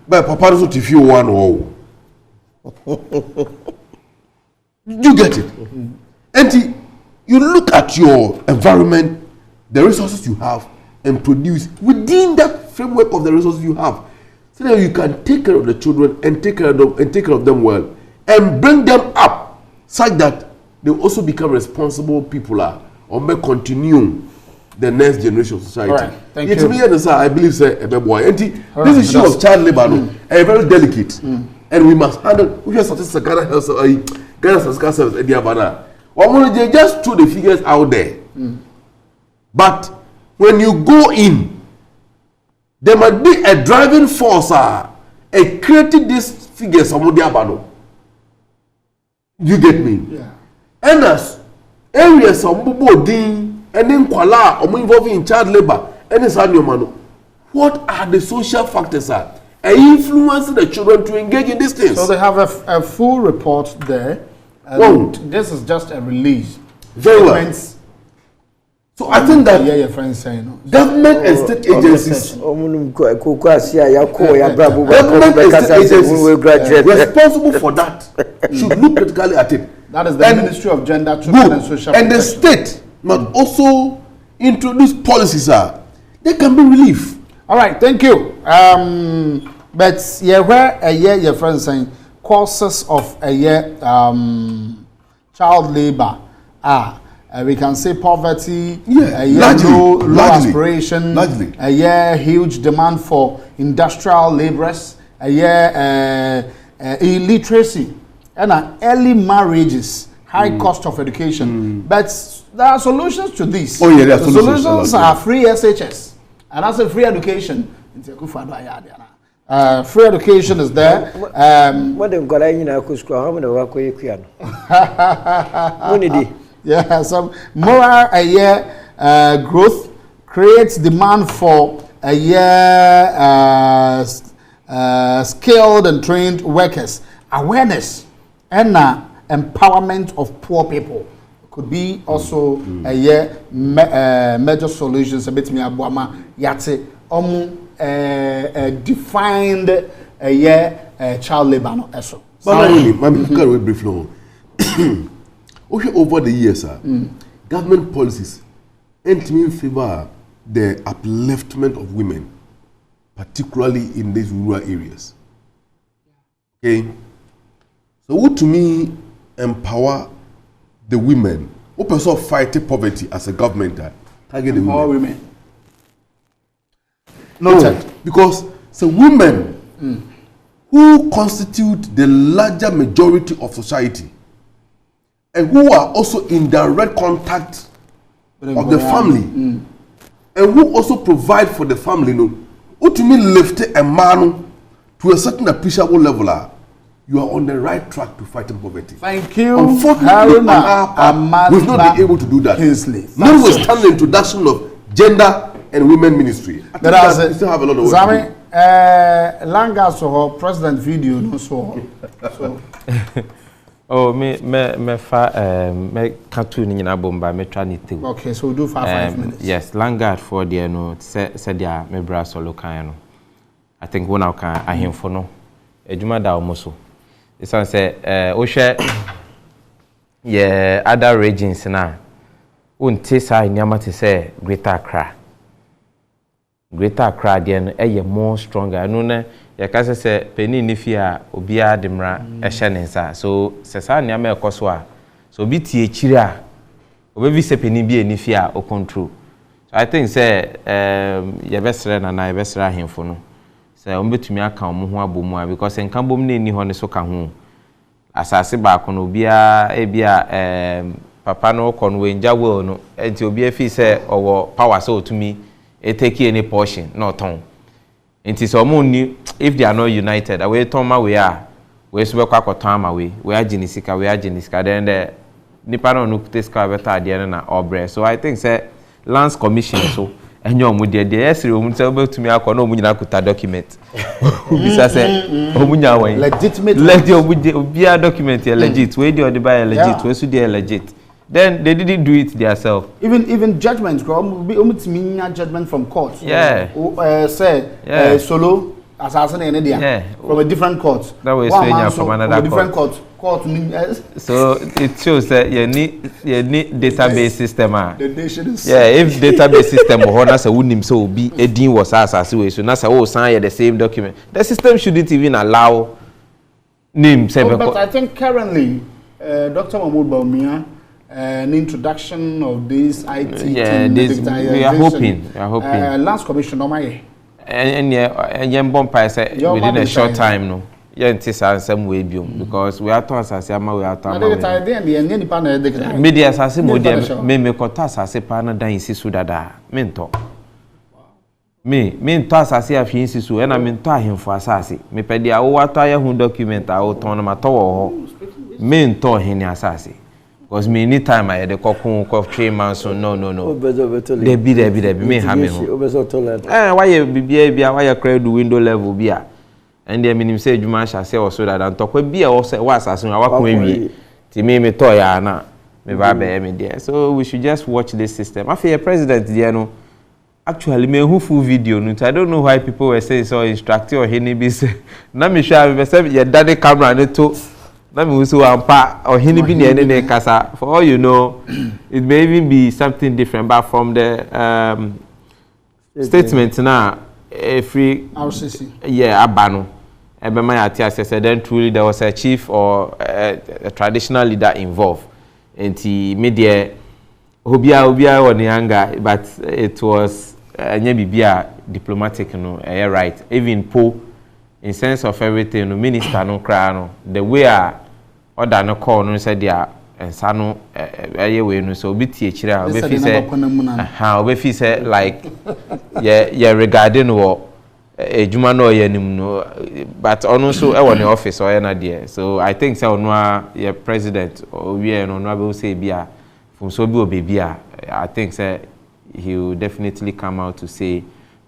But papa so to feel one oh. You get it? And you look at your environment, the resources you have, and produce within that framework of the resources you have, so that you can take care of the children and take care of them well, and bring them up such that they also become responsible people or may continue the next generation of society. All right, thank you. Me, I believe this issue of child labor is very delicate, and we must handle. We have statistics Ghana Statistical Service. They just threw the figures out there. But when you go in, there might be a driving force creating these figures. You get me? Yeah. And as areas of Bobodin and then Kuala or involving in child labor, and it's what are the social factors influencing the children to engage in these things? So they have a full report there. This is just a release. Very well. So I think that your friends saying government and state agencies responsible for that should look critically at it. That is the Ministry of Gender, Children and Social Protection. And the state must also introduce policies they can bring relief. All right, thank you. But where your friends saying causes of child labor we can say poverty, low aspiration, huge demand for industrial laborers, illiteracy, and early marriages, high cost of education. But there are solutions to this. Oh yeah, there are the solutions are free SHS, and that's a free education. Free education is there. Yeah, some moral growth creates demand for skilled and trained workers. Awareness and empowerment of poor people could be also major solutions. A bit me abuama yate defined child labor no eso. Over the years, government policies in favor the upliftment of women, particularly in these rural areas. Okay, so what to me empower the women? What person fight poverty as a government target the women? No, because the women who constitute the larger majority of society, and who are also in direct contact of the family, and who also provide for the family. No, what to me lift a man to a certain appreciable level. You are on the right track to fighting poverty. Thank you. Unfortunately, we've not been able to do that. Notwithstanding the introduction of gender and women ministry, I think that we still have a lot of work to do. Langa so president video no so. Oh, me cartoon ni na bomba me try it. Okay, so we'll do 5 minutes. Yes, Langard for the no said dia me bra solo kan no. I think one now can ahemfo no. Ejuma da omoso. It's on say o hwe yeah other regions na. Unti sa nyama te say Greater Accra. Greater Accra then more stronger. No na ya kase say peni ni fia obia demra ehye ne nsa. So sesa nyama ekoso a so bi tie chiri a obevi se peni bi eni fia o control. So I think say ya besre na ya besre ahemfo no. Say ombetumi aka omo ho abomu a because enka bom na eni ho ne so ka ho. Asase ba ko no bia ebia papa no ko no wenja well no enti obi afi say owo power so otumi e take any portion no ton enti so mo ni if they are not united away ton ma we are we so be kwa koton ma we aginisika then the nipa no kute ska beta ade na obre. So I think say lands commission so enyo omo de esiri omo say obetumi akọ na omo nyina kuta document bisa say omo nya wan legitimate obia document legit we dey buy legit we so dey legit. Then they didn't do it themselves. Even judgment, judgment from court. Yeah. Solo assassin in India from a different court. That was from another different court. So it shows that you need database system. The nation is if database system or so wouldn't so be a dean was assassin so now say sign the same document. The system shouldn't even allow name. But I think currently Dr. Mahmoud Bawumia an introduction of this IT we are hoping. Lands Commission, no my. And bomb say within a short time, no. Some way because we are to as we are to media as me kotas as a partner than insisu dada. Mento. Me to as I insisu, and I mean to him for assassin. Me pedia what I document out on my tower. Mento him assassin. Because me anytime I had the cocoon 3 months so no. They be me hammer. Why you be why you create the window level beer. And the minimum say Juma shall say also that and talk with beer also was as soon as I walk away. To me toy na me babe me there. So we should just watch this system. I feel president there no actually me who full video no. I don't know why people were saying so instructive or any be say. Na me sure me say your daddy camera no to let me also ampa or hini bi ne kasa. For all you know, it may even be something different. But from the statement now, free RCC. Yeah, abano. Ebema ya tia said then truly there was a chief or a traditional leader involved. And he media obia on the anger, but it was bibia diplomatic, right. Even po. In sense of everything, no minister no cry no. The way order no call no said dia ensa no we no so obi tie kire obi fi say obi fi say like yeah regarding wo ejuma no ye nim no but ono so e won office or na there. So I think say ono ye president obi no no be say bia from so bi obia I think say he will definitely come out to say.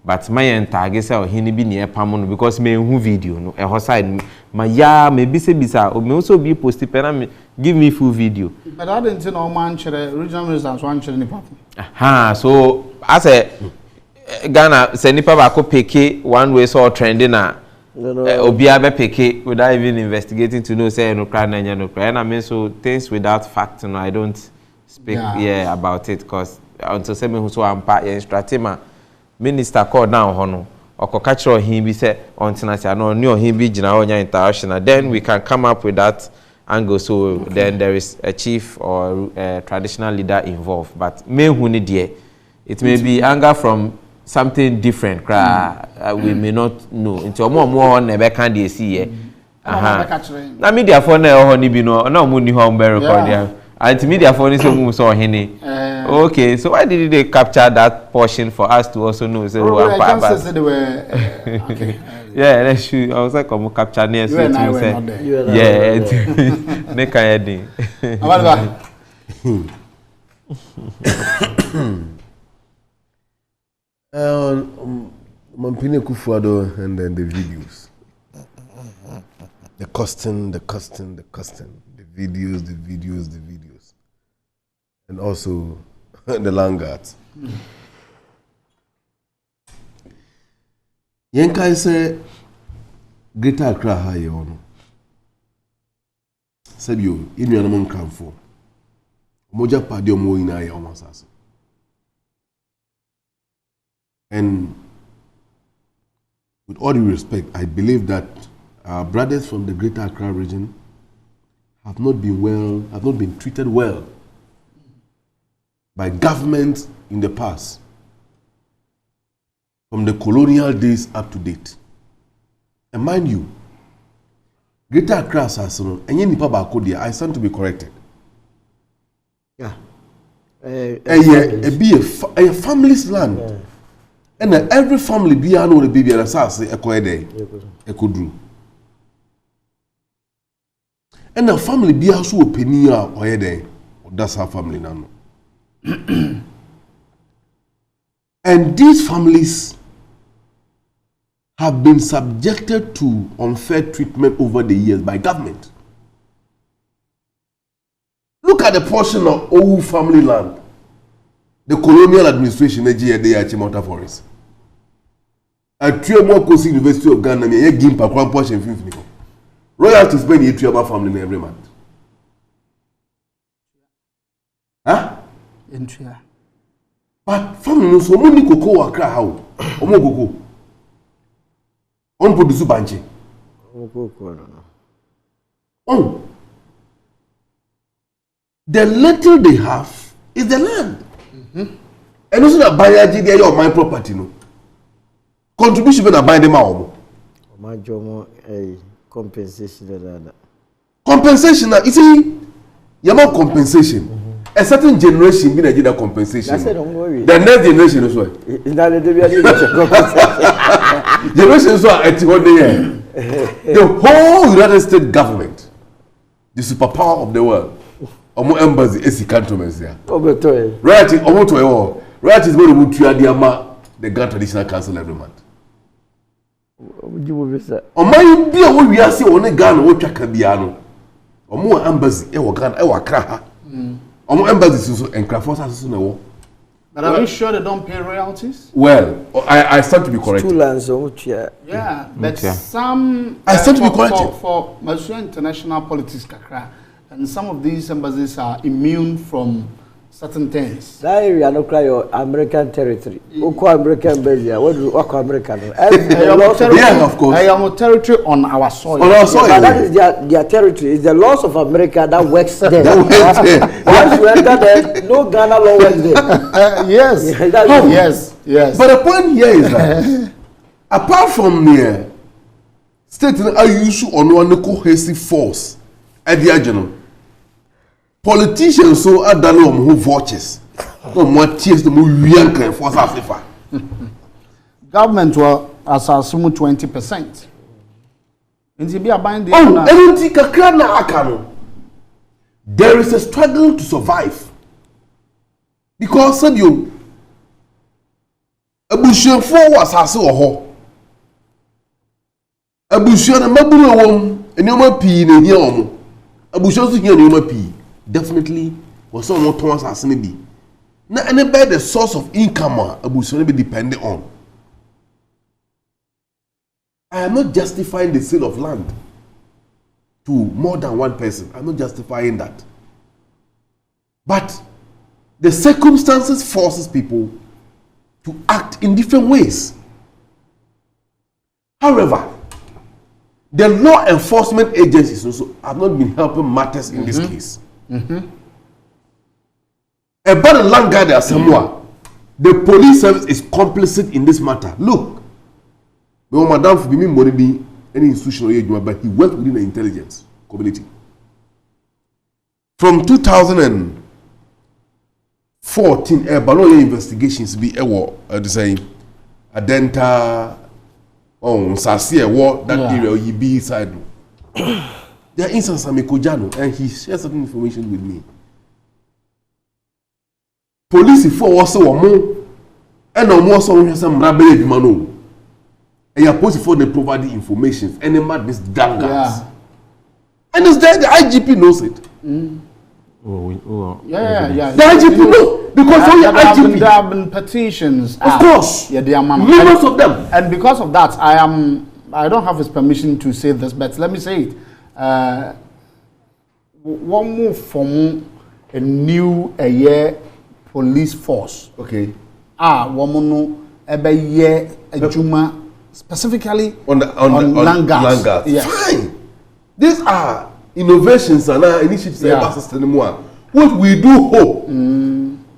But my entire say he be near Pamono because me who video no a side my ya me be say bisa o me also be post me give me full video. But I didn't know man chere regional ministers one chere ni papa. So as a Ghana say nipa ba ko peke one way so trending na obia be peke without even investigating to know say no cry na no cry. And I mean so things without fact no I don't speak about it because until say me who so ampa instructima minister called down hono or catch him be say on Tinasha no new him be Jina international. Then we can come up with that angle. So then there is a chief or a traditional leader involved. But me who need it may be anger from something different. We may not know. Into more never can they see na media phone na ho ni bi no na mo ni ho mbe record ya anti media phone so mu so hene Okay, so why did they capture that portion for us to also know? So I can't say they were. Okay. Yeah, let's shoot. I was like, I'm capture near. You and I were not there. Yeah, make a heading. Mampine Kufuado and then the videos. The costing, the videos. And also the Langards. Yenka say Greater Accra high on. Sabio, in your name for Moja Padio Mo in I almost. And with all due respect, I believe that our brothers from the Greater Accra region have not been treated well by governments in the past, from the colonial days up to date. And mind you, Greater Accra Sassano, and any Nipa Bakodia, I stand to be corrected. Yeah. A family's land. Yeah. And every family be ano the baby and asase ekoede ekodru. And the family be also openi a oyede. That's our family now. And these families have been subjected to unfair treatment over the years by government. Look at the portion of old family land. The colonial administration they are Chimota Forest. At Triamokosi University of Ghana, me Gimpa Kwan portion 50. Royalties pay the Triaba family every month. Huh? In Tria. But family no so money koko akra how. Omo koko. On produce banche. Oh. The little they have is the land. And also that buyer they are your my property no. Contribution when I buy them out. My job a compensation. Compensation you see, you have compensation. A certain generation be that compensation. The next generation is what? Generation is what at 1 day. The whole United States government, the superpower of the world, omo embassy esi cantonments there. Right, omo to ewo. Right is going to the Ghana Traditional Council every month. Omo bi owo wiase woni Ghana wo twaka bia no. Omo embassy ewo Ghana ewo Accra ha. Omo embassy so enkrafo so na wo. But are you sure they don't pay royalties? Well, I stand to be corrected. Yeah, but some I stand to be corrected for Masua International Politics Kakra, and some of these embassies are immune from certain things. That area no cry your American territory. Oko American embassy. What do Oko American? Yeah, of course. I am a territory on our soil. On our soil. Yeah, that is their territory. It's the laws of America that works there. Once you enter there, no Ghana law works there. Yes. Yes. But the point here is that apart from the state I use on one cohesive force at the general. Politicians so are done who vouchers. No more tears the more young force Africa. Government will assume 20%. And to be a buying the there is a struggle to survive. Because said you a bushel for was as a ho. A bushel and mabulu and you pee in a yom. A bushel to hear you pee. Definitely was someone Thomas as maybe. Now, and by the source of income, abuso be dependent on. I am not justifying the sale of land to more than one person. I'm not justifying that. But the circumstances forces people to act in different ways. However, the law enforcement agencies also have not been helping matters in this case. About the land guard Asamoah, the police service is complicit in this matter. Look, Madam Fubimi Moribi, any institutional, but he worked within the intelligence community. From 2004 14 balloon investigations be the same Adenta Sasi war that area you be side. There are instances of Kojano and he shares certain information with me. Police for also more and no more so some rabbi mano. And you're supposed to provide the information and the madness dangas. And it's there the IGP knows it. Yeah. The IGP knows because there have been petitions. Of course. Yeah, there are millions of them. And because of that, I don't have his permission to say this, but let me say it. One more from a new year police force. Okay. One more a year a juma specifically on land gas. Yes. Fine. These are innovations and initiatives anymore. What we do hope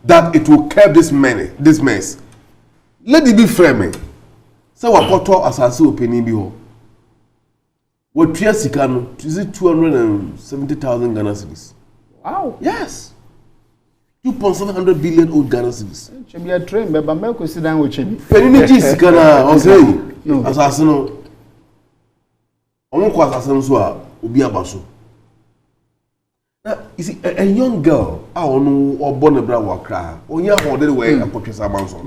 that it will curb this mess. Let it be framing. So what photo as opinion be what Triasikano is it 270,000 Ghana cedis? Wow. Yes. 2.7 billion old Ghana cedis. Be a train, but Bamako sit down with Chemi. Penny Sikana, I say, no, Assassino. Onko assassin so obi abaso. Now, you see, a young girl, I don't know, or born a bra wakra, or you have ordered away a purchase a manson.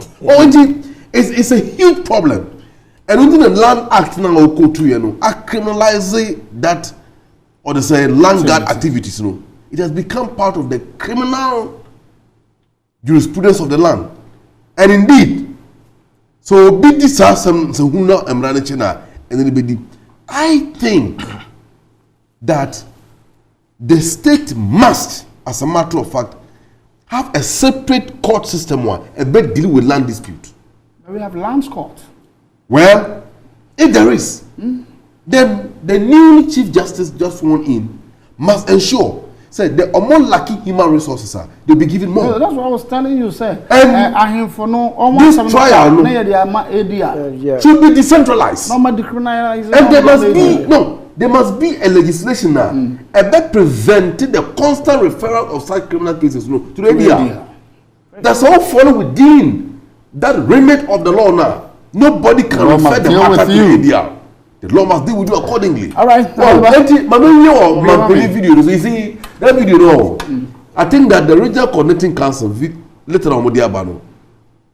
It's a huge problem. And within the Land Act now, go to criminalize that, or the say land guard activities. It has become part of the criminal jurisprudence of the land. And indeed, so be this some who know Emranachena and anybody. I think that the state must, as a matter of fact, have a separate court system and deal with land dispute. We have lands court. Well, if there is, then the new Chief Justice just sworn in must ensure, say, the more lucky human resources are, they'll be given more. No, that's what I was telling you, sir. And for no, this trial should be decentralized. And there must be a legislation now that prevented the constant referral of such criminal cases to the ADR. That's all follow within that remit of the law now. Nobody can refer the matter to ADR. The law must deal with you accordingly. All right. My video, you see that video. No, I think that the regional coordinating council, later on,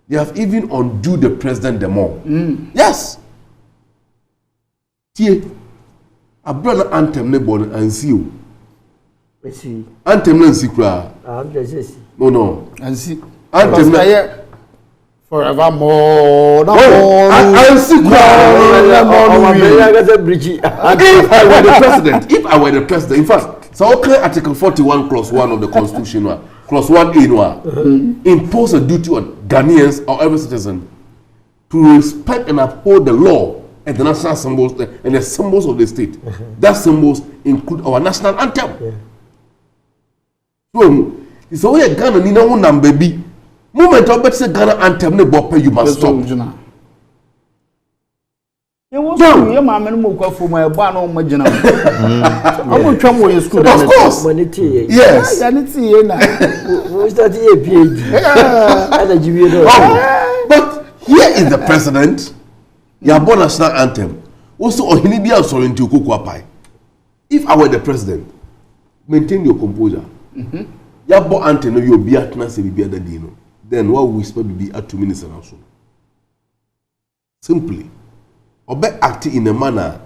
they have even undo the president the more. Yes. A brother anthem ne born and see you. Anthem ne secret. No. And see. Anthem forevermore. If I were the president, in fact, so okay, Article 41, Clause 1 of the Constitution, Clause 1A, impose a duty on Ghanaians or every citizen to respect and uphold the law and the national symbols and the symbols of the state. That symbols include our national anthem. So we are Ghana, ni na one baby. Moment of better Ghana anthem, ne bope you must stop. Of course. Yes. But here is the president. Your national anthem. Also, if I were the president, maintain your composure. Your anthem, you'll be at Nancy. Then what we supposed to be at 2 minutes and also. Simply. Or be acting in a manner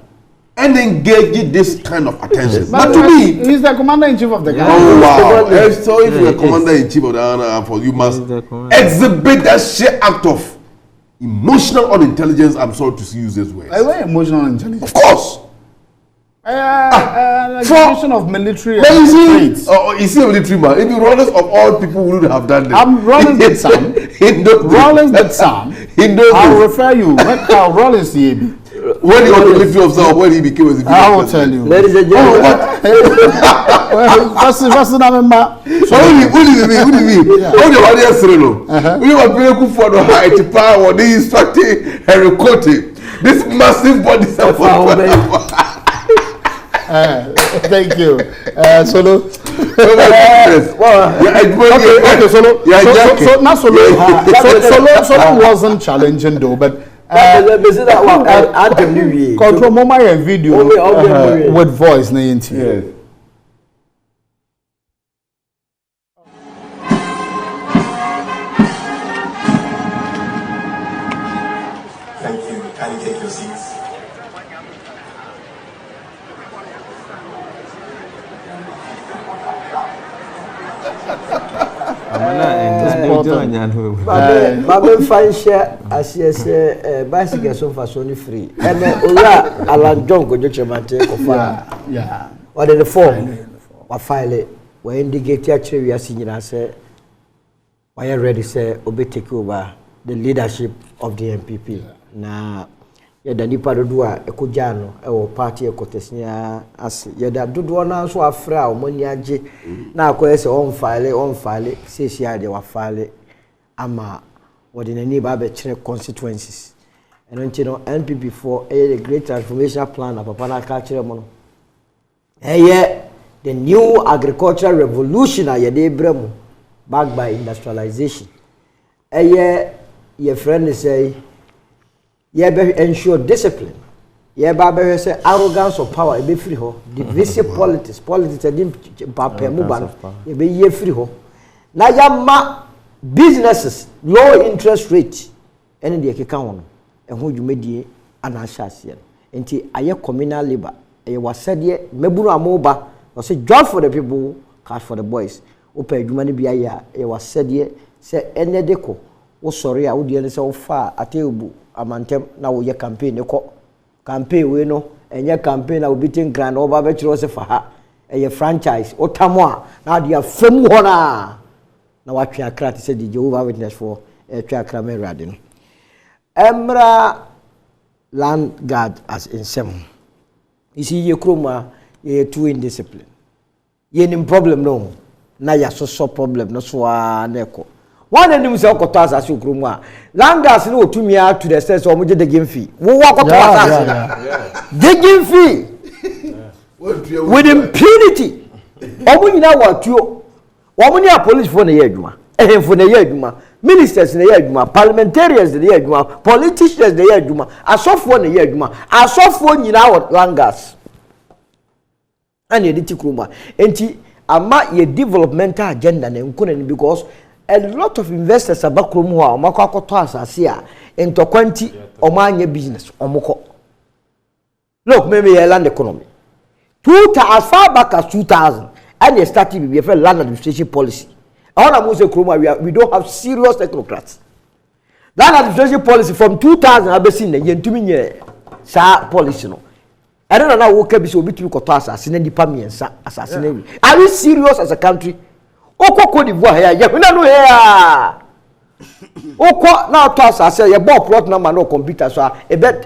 and engage this kind of attention. But to me, he's the commander-in-chief of the Ghana. Oh wow! So if you're commander-in-chief of the Ghana, you must exhibit that sheer act of emotional unintelligence. I'm sorry to use this word. Why emotional intelligence? Of course. Exhibition of military. But you see a military man. If you Rollins of all people would have done this. Rollins did some. Rollins did some. I'll refer you. How Rollins did. When he was a military officer, when he became a military officer. I will tell you. Ladies and gentlemen. What's the number? Who do you mean? How do you say no? We were very good for the high power. They instructed and recorded this massive body. Thank you. Solo. So not Solo wasn't challenging though, but control my video with voice na yenti. Yes. Thank you. Can you take your seats? Babe fansha asiese bicycle so fa so ni free. And ora Alan John go chemante ko fa. Yeah. What the form? Wa file we indicate actually we are seeing say we are ready say obe take over the leadership of the MPP. Na yɛda nipa dodo a ɛkɔgya no ɛwɔ party ɛkɔtɛsia ase yɛda dodo na so afra a ɔmani agye na akɔyɛ sɛ on file sesi a de wa file ama wɔde nani ba bɛkyerɛ constituencies ɛno nti no NPP for the great transformation plan na papa na ka kyerɛ mo no ɛyɛ the new agricultural revolution a yɛde brɛ mo backed by industrialization ɛyɛ yɛ friend say ye be ensure discipline ye ba be say arrogance of power e be free ho divisive politics adim papa mu ba no ye be ye free ho na ya ma businesses low interest rate ene de keka ho no e ho dwumadie ana ahyaase enti aye communal labor e wasade mabunu amoba o say job for the people cash for the boys o pa adwuma ne bia ya e wasade say ene de ko wo sori a wo de ne say wo fa atebu amantem na wo ye campaign ne ko campaign we no enye campaign na obitin grand oba be kiro se fa ha eye franchise otamo a na de afam ho na watwe akra te se di Jehovah Witness for twe akra me rade no emra land guard as in sem isi ye kroma ye too indiscipline ye nim problem no na ya so problem no so a na eko one enim se okoto asase okromu a landers no otumi a to the sense o mo je digging fee wo okoto asase na digging fee with impunity omo nyina watuo omo ni a police for na ye adwuma ehemfo na ye adwuma ministers na ye adwuma parliamentarians na ye adwuma politicians na ye adwuma asofo na ye adwuma asofo nyina landers and ye diti kroma enti ama ye developmental agenda na nkona ni because a lot of investors abakrom ho a omako akoto asase a entokwanti omanye business omoko look maybe a land economy as far back as 2000 and they started with a land administration policy all I must say we don't have serious technocrats land administration policy from 2000 abesi na yentumi nye sa policy no I don't know wo ka bi so obitumi koto asase na nipa miensa asase na wi are we serious as a country Oko d'Ivoire ya huna no ya oko na to asase ye ball plot number no computer so e bet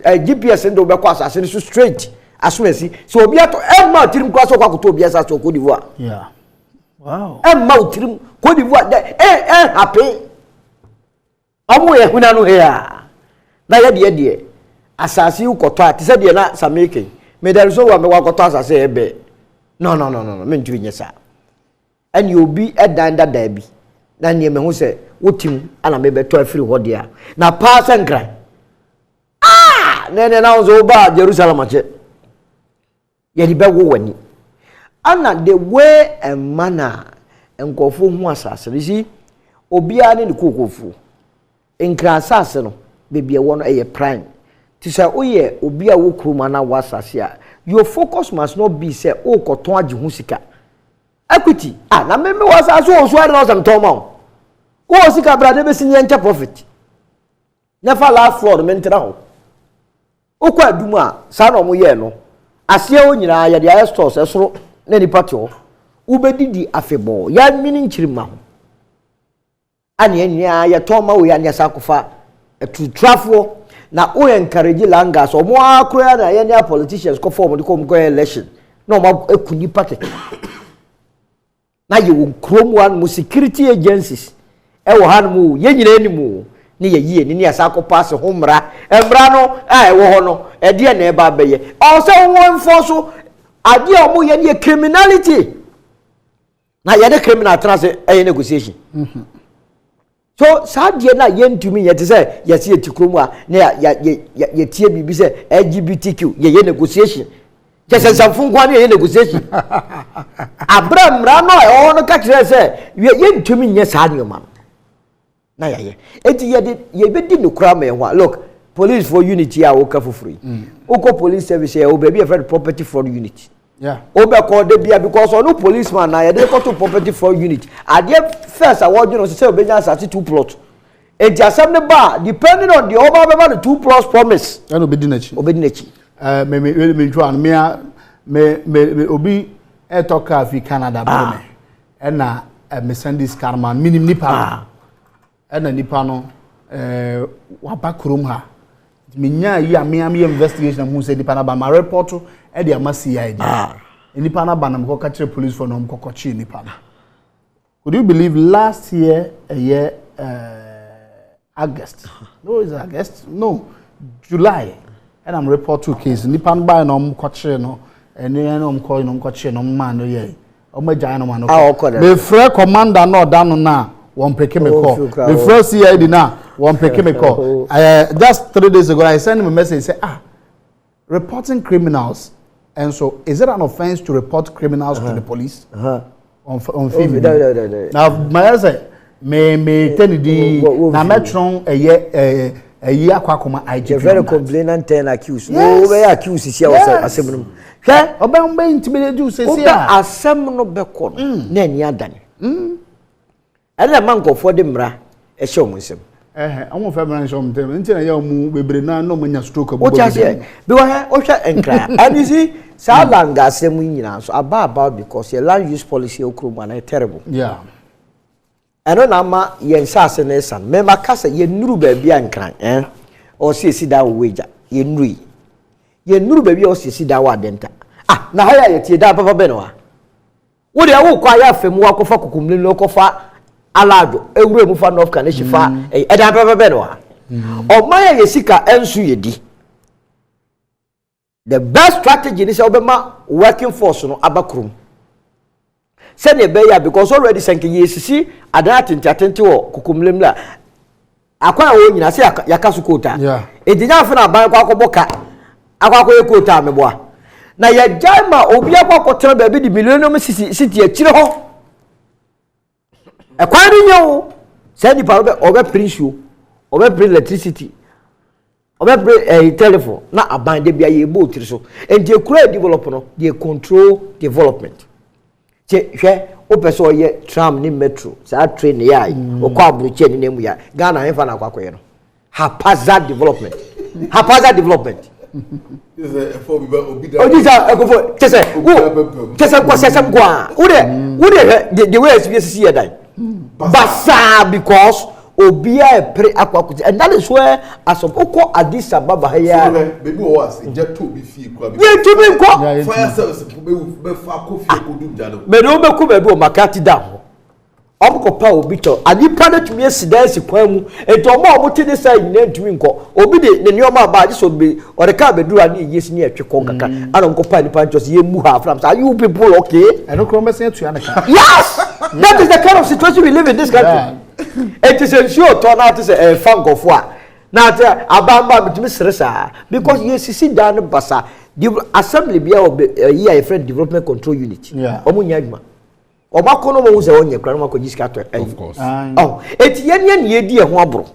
GPS ndo be kwa asase so straight asumesi so obi ato emma tirim kwa so kwa ko to obi asase Oko d'Ivoire yeah wow emma tirim Oko d'Ivoire happy omo ye huna no ya na ye de asase ukoto ati se de na sameke me there so wa me wa koto asase ebe no me ntwi nyesa and you be a danda derby. Then you may who say, what him and I may be 12 free what dear. Now pass and cry. Ah, then announce over Jerusalem. Yet the bell when and the way and manner and go for one assassin. You see, Obian in the cocoa in Crassasino, baby, a one a prime. To say, oh, yeah, Obia Wokrumana was as here. Your focus must not be say, oh, Cotoji Husika. Equity na me was so I know some tomo wo sika brade be sin yencha profit never last floor me ntra ho okwa adum a sa na omo ye no ase o nyina ya de stores esoro na ni party ho ubedidi afebo ya mini nchirima ho ane anya ya toma wo ya ne sakofa etu trafo na o encourage langas omo akroya na ya ne politicians ko form de ko go election na omo ekuni party na ye won krom one mu security agencies e wo han mu ye nyina animu ni ye yie ni asako pass homra emra no e wo ho no e de na e ba beye o se won enforce ade a omo ye criminality na ye de criminal trans negotiation so sadie na ye ntumi ye te say ye se etikromu a na ye tie bibi say LGBTQ ye negotiation just samfun kwa ye negotiation Abraham rano e ono ka kire say ye ntumi nye sadie ma na ye enti ye be di no kra ma ho look police for unity a wo ka fofuri uko police service e o be a property fraud unit yeah obe call dey bia because no policeman na ye dey go to property fraud unit ade first award you know say obenya asati 2 plot enti assembly bar depending on the over the 2 plots promise and obedi nachi me ntwa me obi e toka fi Canada be me na me send Scarman minim nipa na nipa no waba krom ha me nya yi me investigation am say nipa na ba ma report e dey ama CID nipa na ba na me ka kire police for no me kokochi nipa na. Could you believe last year August no is August no July and I'm report 2 cases nipa na ba no kochi no enu no mko no kochi no man no ye o ma gyan no man no me free commander no dan na one peke me call the first CID na one peke me call just 3 days ago I sent him a message say reporting criminals and so is it an offense to report criminals to the police on film now my say me tenidi na metron ye akwakoma IG very complainant and accused no we accused sia was asem hwe oba intimidate you say sia asem no be ko na ani adane ana mankofo de mra e hye omunsem awon fa branch om tem ntina ya mu bebre na no manya stroke o chase be wa he o hwe enkra and you see sa langa asem nyina so about because your land use policy okroma na terrible yeah eno na ma ye nsase na esan me makasa ye nuru ba bia nkran o si da weja ye nuru ba bia o si da wa denta na ha ya ye tie da papa be no wa wo de wo kwa ya fam wa kofa kokumle no kofa alado ewure mu fa north kan shifa da papa be no wa o ma ya sika ensu ye di the best strategy is obema working force no abakrum send a beya because already sanke yesisi adana atenti wo kokumlemla akwa wo nyina se yakasu kota edinya afa na ban kwa akoboka akwa yekota meboa na ya jaima obi akwa kotena ba bi di millennium city akire ho akwa ni nyo send pa obe prince yo obe bring electricity obe bring telephone na aban de bia ye bo tiri so and they create develop no they control development hwe opeso ye tram ni metro sa train ya okwa abruche ni nemu ya Ghana hefa na akwakoye no haphazard development is a for obi odisa ekofo tese kwa sesem kwa ude the way is see dan basa because obia pre akwakuti and that is where asopoko Addis Ababa here baby was just to be fee kwa ye to be kwa fire service be fa kofi kodum jalo me no be ko baby o makati da ho obko pa obi to anipa na tumi asidansi kwa mu ento mo ti ne sai nyina ntumi nko obi de ne nioma aba so be o de ka beduru ani yes ni atweko kaka ana nko pa nipa ncho ye mu ha from say you people okay and no say atu anaka yes that is the kind of situation we live in this country. It is a sure turn out to say a funk of what now about Mr. because you see down basa the assembly be a friend development control unit omunyadma obakono mo se onye kra no makojiska to of course etiyen ye di e ho abro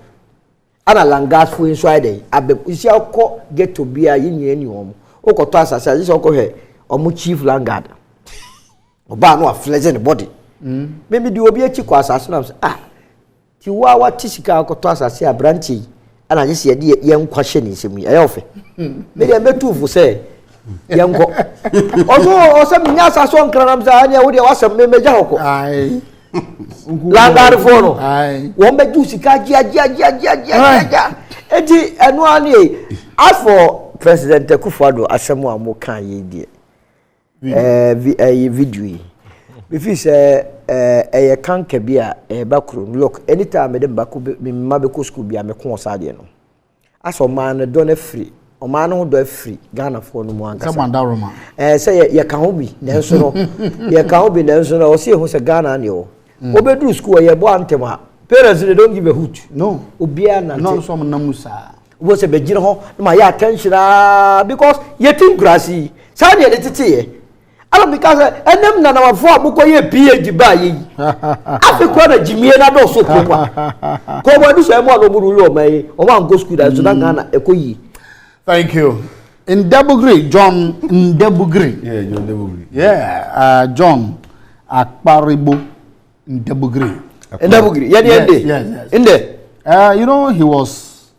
ana langas fu inside dey abe isi akọ get to be a yin ni omo okoto asase isi okọ he omo chief langard oba no afleze the body maybe di obi echi kwa asase na ti wa tisika akoto asase abranti ana je se ye nkwa hye ni semu ye ofe me de metufu se ye nko ozo o se minya asase on kranam za anya wo de wasem me meja hoko ai landar fono ai wo me ju sika gia eti enu ani as for President Akufo-Addo asemu amokan ye die video me fi say eye kanka bia bakuru look anytime me dem baku me mma be ko school bia me ko osade no aso man don free ɔman no do afiri Ghana for no mu ankasa Roma say ye ka ho bi nanso no ye ka ho bi nanso no o se hu se Ghana ne o obedu school ye bo antem a parents they don't give a hoot no obia na no so namusa wo se begire ho ma ya attention because ye tin grassi sa ne tete ye ala because enem na mafo abukọ ye PhD ba ye afiko na jimie na do so ko ko bo du so e mo no buru lo mai o ma go school da so na Ghana ekoyi. Thank you. Ndebugri, John Ndebugri. Yeah, John Ndebugri. Yeah, John Akparibo Ndebugri. Ndebugri. Yes. Inde. You know, he was,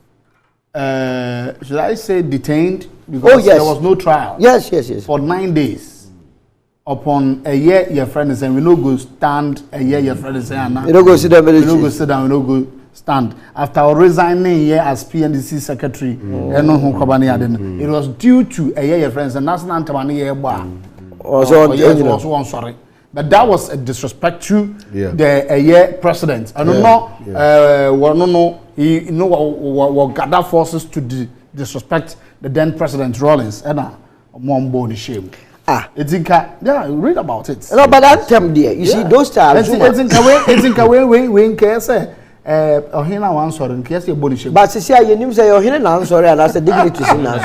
should I say, detained because there was no trial. Yes. For 9 days. Upon a year, your friend is saying, we no go stand. A year, your friend is saying, we no go sit down. We no go sit down. We no go stand. After resigning here as PNDC secretary, it was due to a year friends and national anthem year bar. Also one sorry. But that was a disrespect to the year president. I don't know. He what gather forces to disrespect the then President Rawlings. And more shame. It's in read about it. No, but that time there, you see those times. It's in Kawe. Ohina wan sorry in case you boni shame. But see you nim say Ohina na sorry and that's a dignity sin na.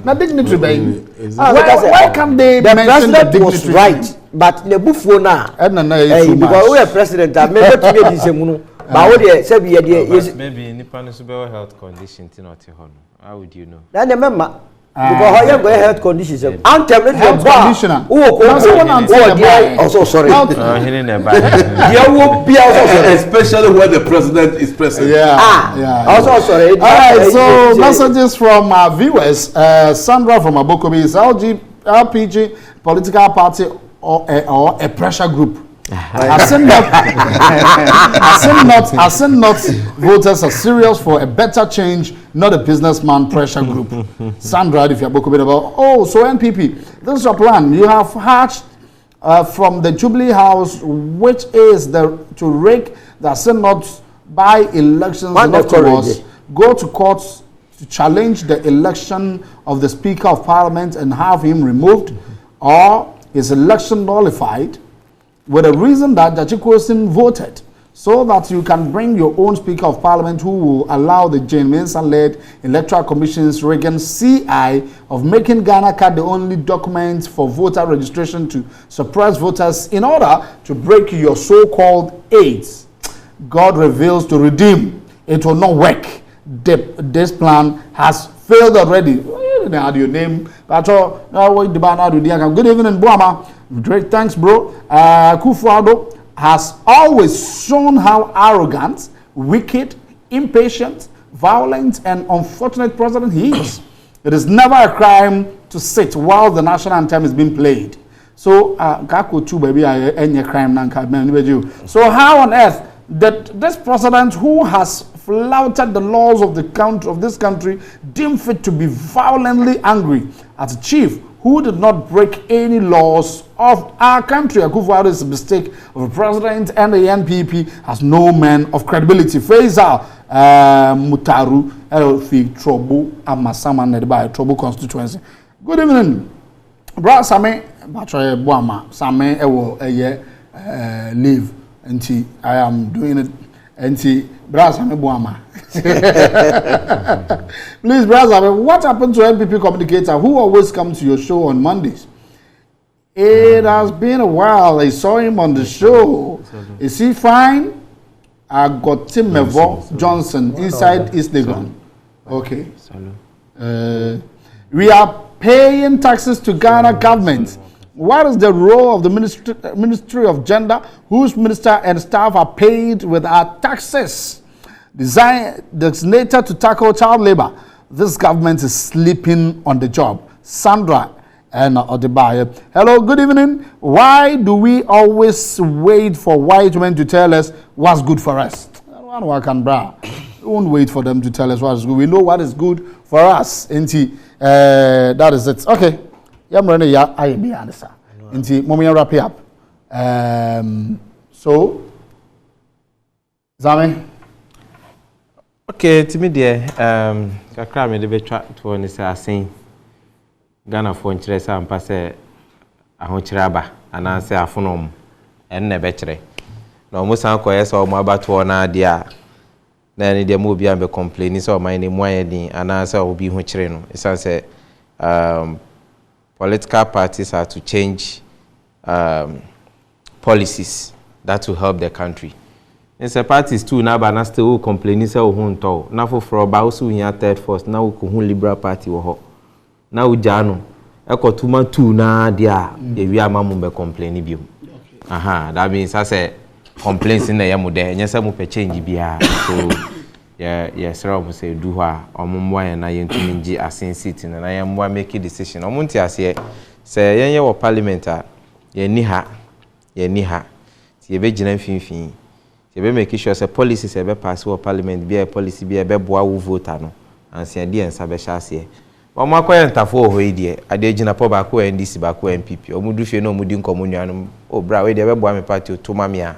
Na dignity baby. Why can't they mention the dignity? Was right, but the buffo na. Because we are president, I maybe to be this munu. But what they say maybe nipa no so be health condition tin oti ho no. How would you know? Na remember because how you go health conditions and tell me health conditioner also sorry especially when the president is present. Also sorry. All right, so messages from our viewers. Sandra from Abokobi is LPG political party or a pressure group. I send not voters are serious for a better change, not a businessman pressure group. Sandra, if you're about so NPP, this is your plan. You have hatched from the Jubilee House, which is to rake the Senate by elections afterwards, go to courts to challenge the election of the Speaker of Parliament and have him removed, or his election nullified, with a reason that Jachi Kosin voted, so that you can bring your own Speaker of Parliament who will allow the Jane Mensah-led Electoral Commission's Reagan CI of making Ghana card the only document for voter registration to suppress voters in order to break your so-called aids. God reveals to redeem. It will not work. This plan has failed already. Add your name. Good evening, Buama. Great, thanks, bro. Kufuado has always shown how arrogant, wicked, impatient, violent, and unfortunate president he is. It is never a crime to sit while the national anthem is being played. So, so how on earth did this president who has flouted the laws of this country deem fit to be violently angry at a chief who did not break any laws of our country? Akufo-Addo's mistake of a president and the NPP has no man of credibility. Faisal Mutaru Elfi Trobo Amasama Nedeba Trobo constituency. Good evening, Bra Same Batroye Boama Same Ewo Eye leave. And I am doing it. And Bra Same Boama. Please, brother, what happened to NPP communicator who always comes to your show on Mondays? It has been a while. I saw him on the show. Is he fine? I got Tim Mevo Johnson inside East Legon. Okay. We are paying taxes to Ghana government. What is the role of the Ministry of Gender, whose minister and staff are paid with our taxes? Designated to tackle child labor. This government is sleeping on the job. Sandra and Odebaye. Hello, good evening. Why do we always wait for white men to tell us what's good for us? We won't wait for them to tell us what's good. We know what is good for us. That is it. Okay. I be answer. Mommy, wrap it up. So, Zame. Okay, timi de kakra me de betwa to ne say asen Ghana for nkyere say ampa say ahokyere aba ana say afonom en na be kyere na omo san koye say omo abato na ade a na ni de mo bi am be complain say oman ni mo ayedin ana say obi ho kyere no isan say political parties are to change policies that will help the country. In the parties too, now but still complaining say ohun to. Na for ba also here third force. Now we Liberal Party wo ho. Now Jano. Ekotuma two na dia. We are mamu be complaining bi. Aha, that means I say complaints in the yamu there. Nyesa mu pe change bia. So yes, Rob say do ha. Omumwa na yentumi ngi asen seat na yamwa make a decision. Omunti ase say yenye wo parliament a ye ni ha. Ti be gina finfin. Ti be make sure say policies e be pass wo parliament be a policy be boa wo voter no. Ansia di ensa be sha ase. Wa mo akoye ntafo ho yi de ade gina po ba ko NDC ba ko MPP. O mu du fe no mu di nkomo nuanom. O bra we de be boa me party to ma me a.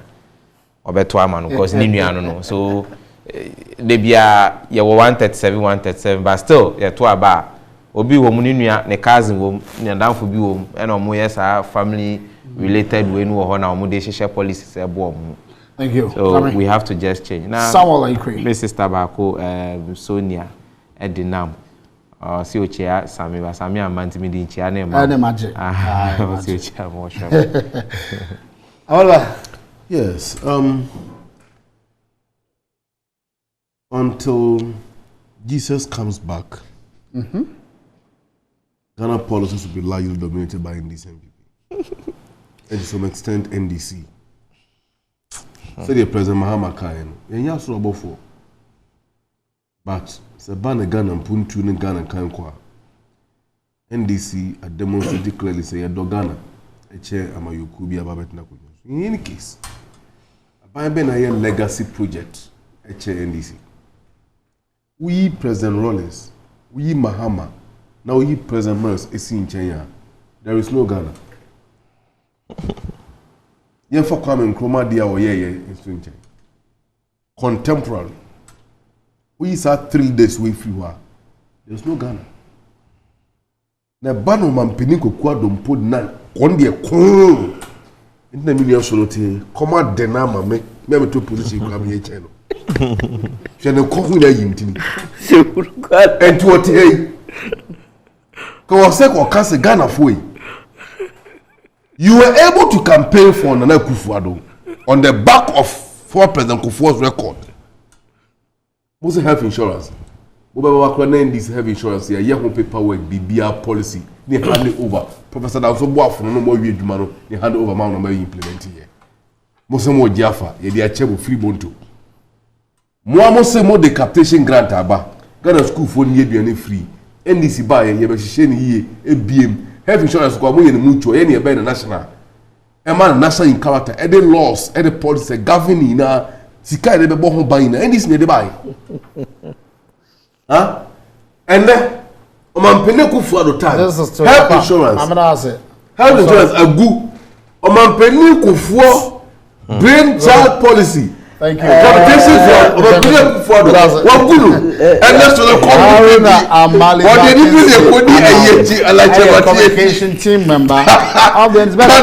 Obeto ama no cause ni nuano no. So de bia ye wo 137 but still ye to aba obi wo mu ni nua ne cousin wo ne danfo bi wo e na mo yes family related we no ho na omo de hye policies e bo omo. Thank you. So we have to just change. Now Samuel Ikwe. Mrs. Tabako Sonia Edinam. Si ochia Sami ba Sami amantimi di chia na ma. Na maje. Si ochia mo sure. Hola. Yes. Until Jesus comes back, Ghana policies will be largely dominated by NDC MPP. And to some extent, NDC. So the President Mahama Kayen, and yes, Robofo. But the ban Ghana and Puntu in Ghana Kayen Kwa. NDC are demonstrated clearly say a Ghana, a chair Amayokubi Ababet Nakuyo. In any case, a legacy project, a chair NDC. We President Rollins, we Mahama, now we President Morris is in Kenya. There is no Ghana. Yen for Kwame Nkrumah dia o ye is in Kenya. Contemporary. We saw 3 days we free war. There is no Ghana. Na bano mampini ko kwa dompo na konde kon. Inna million solote koma dena ma me to position kwa me che no. Je ne ko hu ya yimtini. And what hey. Ko se ko kase Ghana foi. You were able to campaign for Nana Akufo-Addo on the back of former President Kufuor's record. What's health insurance? This health insurance here, you have paperwork, BBR policy, they hand it over. Professor Dawson Boafo no more we adwuma they hand over ma no implement here. Mo se mo Jaffa, ye dey achebu free bonto. Mo se mo the captation grant aba. Ghana school for ni aduane free. NDC ba ye be hihye ni yie ebiem. Health insurance ko mo ye ni mutuo ye na e be na national. E man national in character, e dey laws, e dey policy governing na sika e dey be ho ban na NDC na dey buy. Huh? And then Omampene Kufuor time. Health insurance. Health insurance agu. Omampene Kufuor brain child policy. Thank you. Competition for Omampene Kufuor. Wagulu. And let's to the communication team member. Can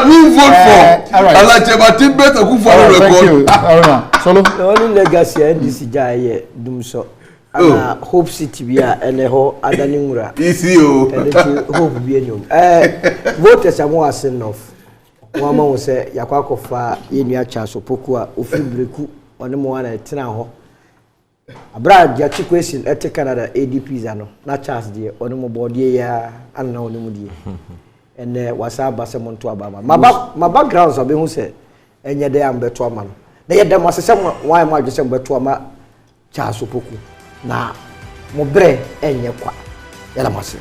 we vote for Alachebati better Kufuor record? Solo. The only legacy NDC Jaya Dumso. Hope City bia ene ho adanimura ECO hope bia nyom voters am was enough wama wo se yakwakofa yenu acha so poku a ofi breku one mo wana tena ho abra dia question ete Canada ADPs ano na chance die one mo body ya anna one mo die ene wasa base mo nto abama ma backgrounds obi hu se enye de am beto ama no na ye dem asese why mo adwese beto ama cha so poku na mo bre enye kwa yala mase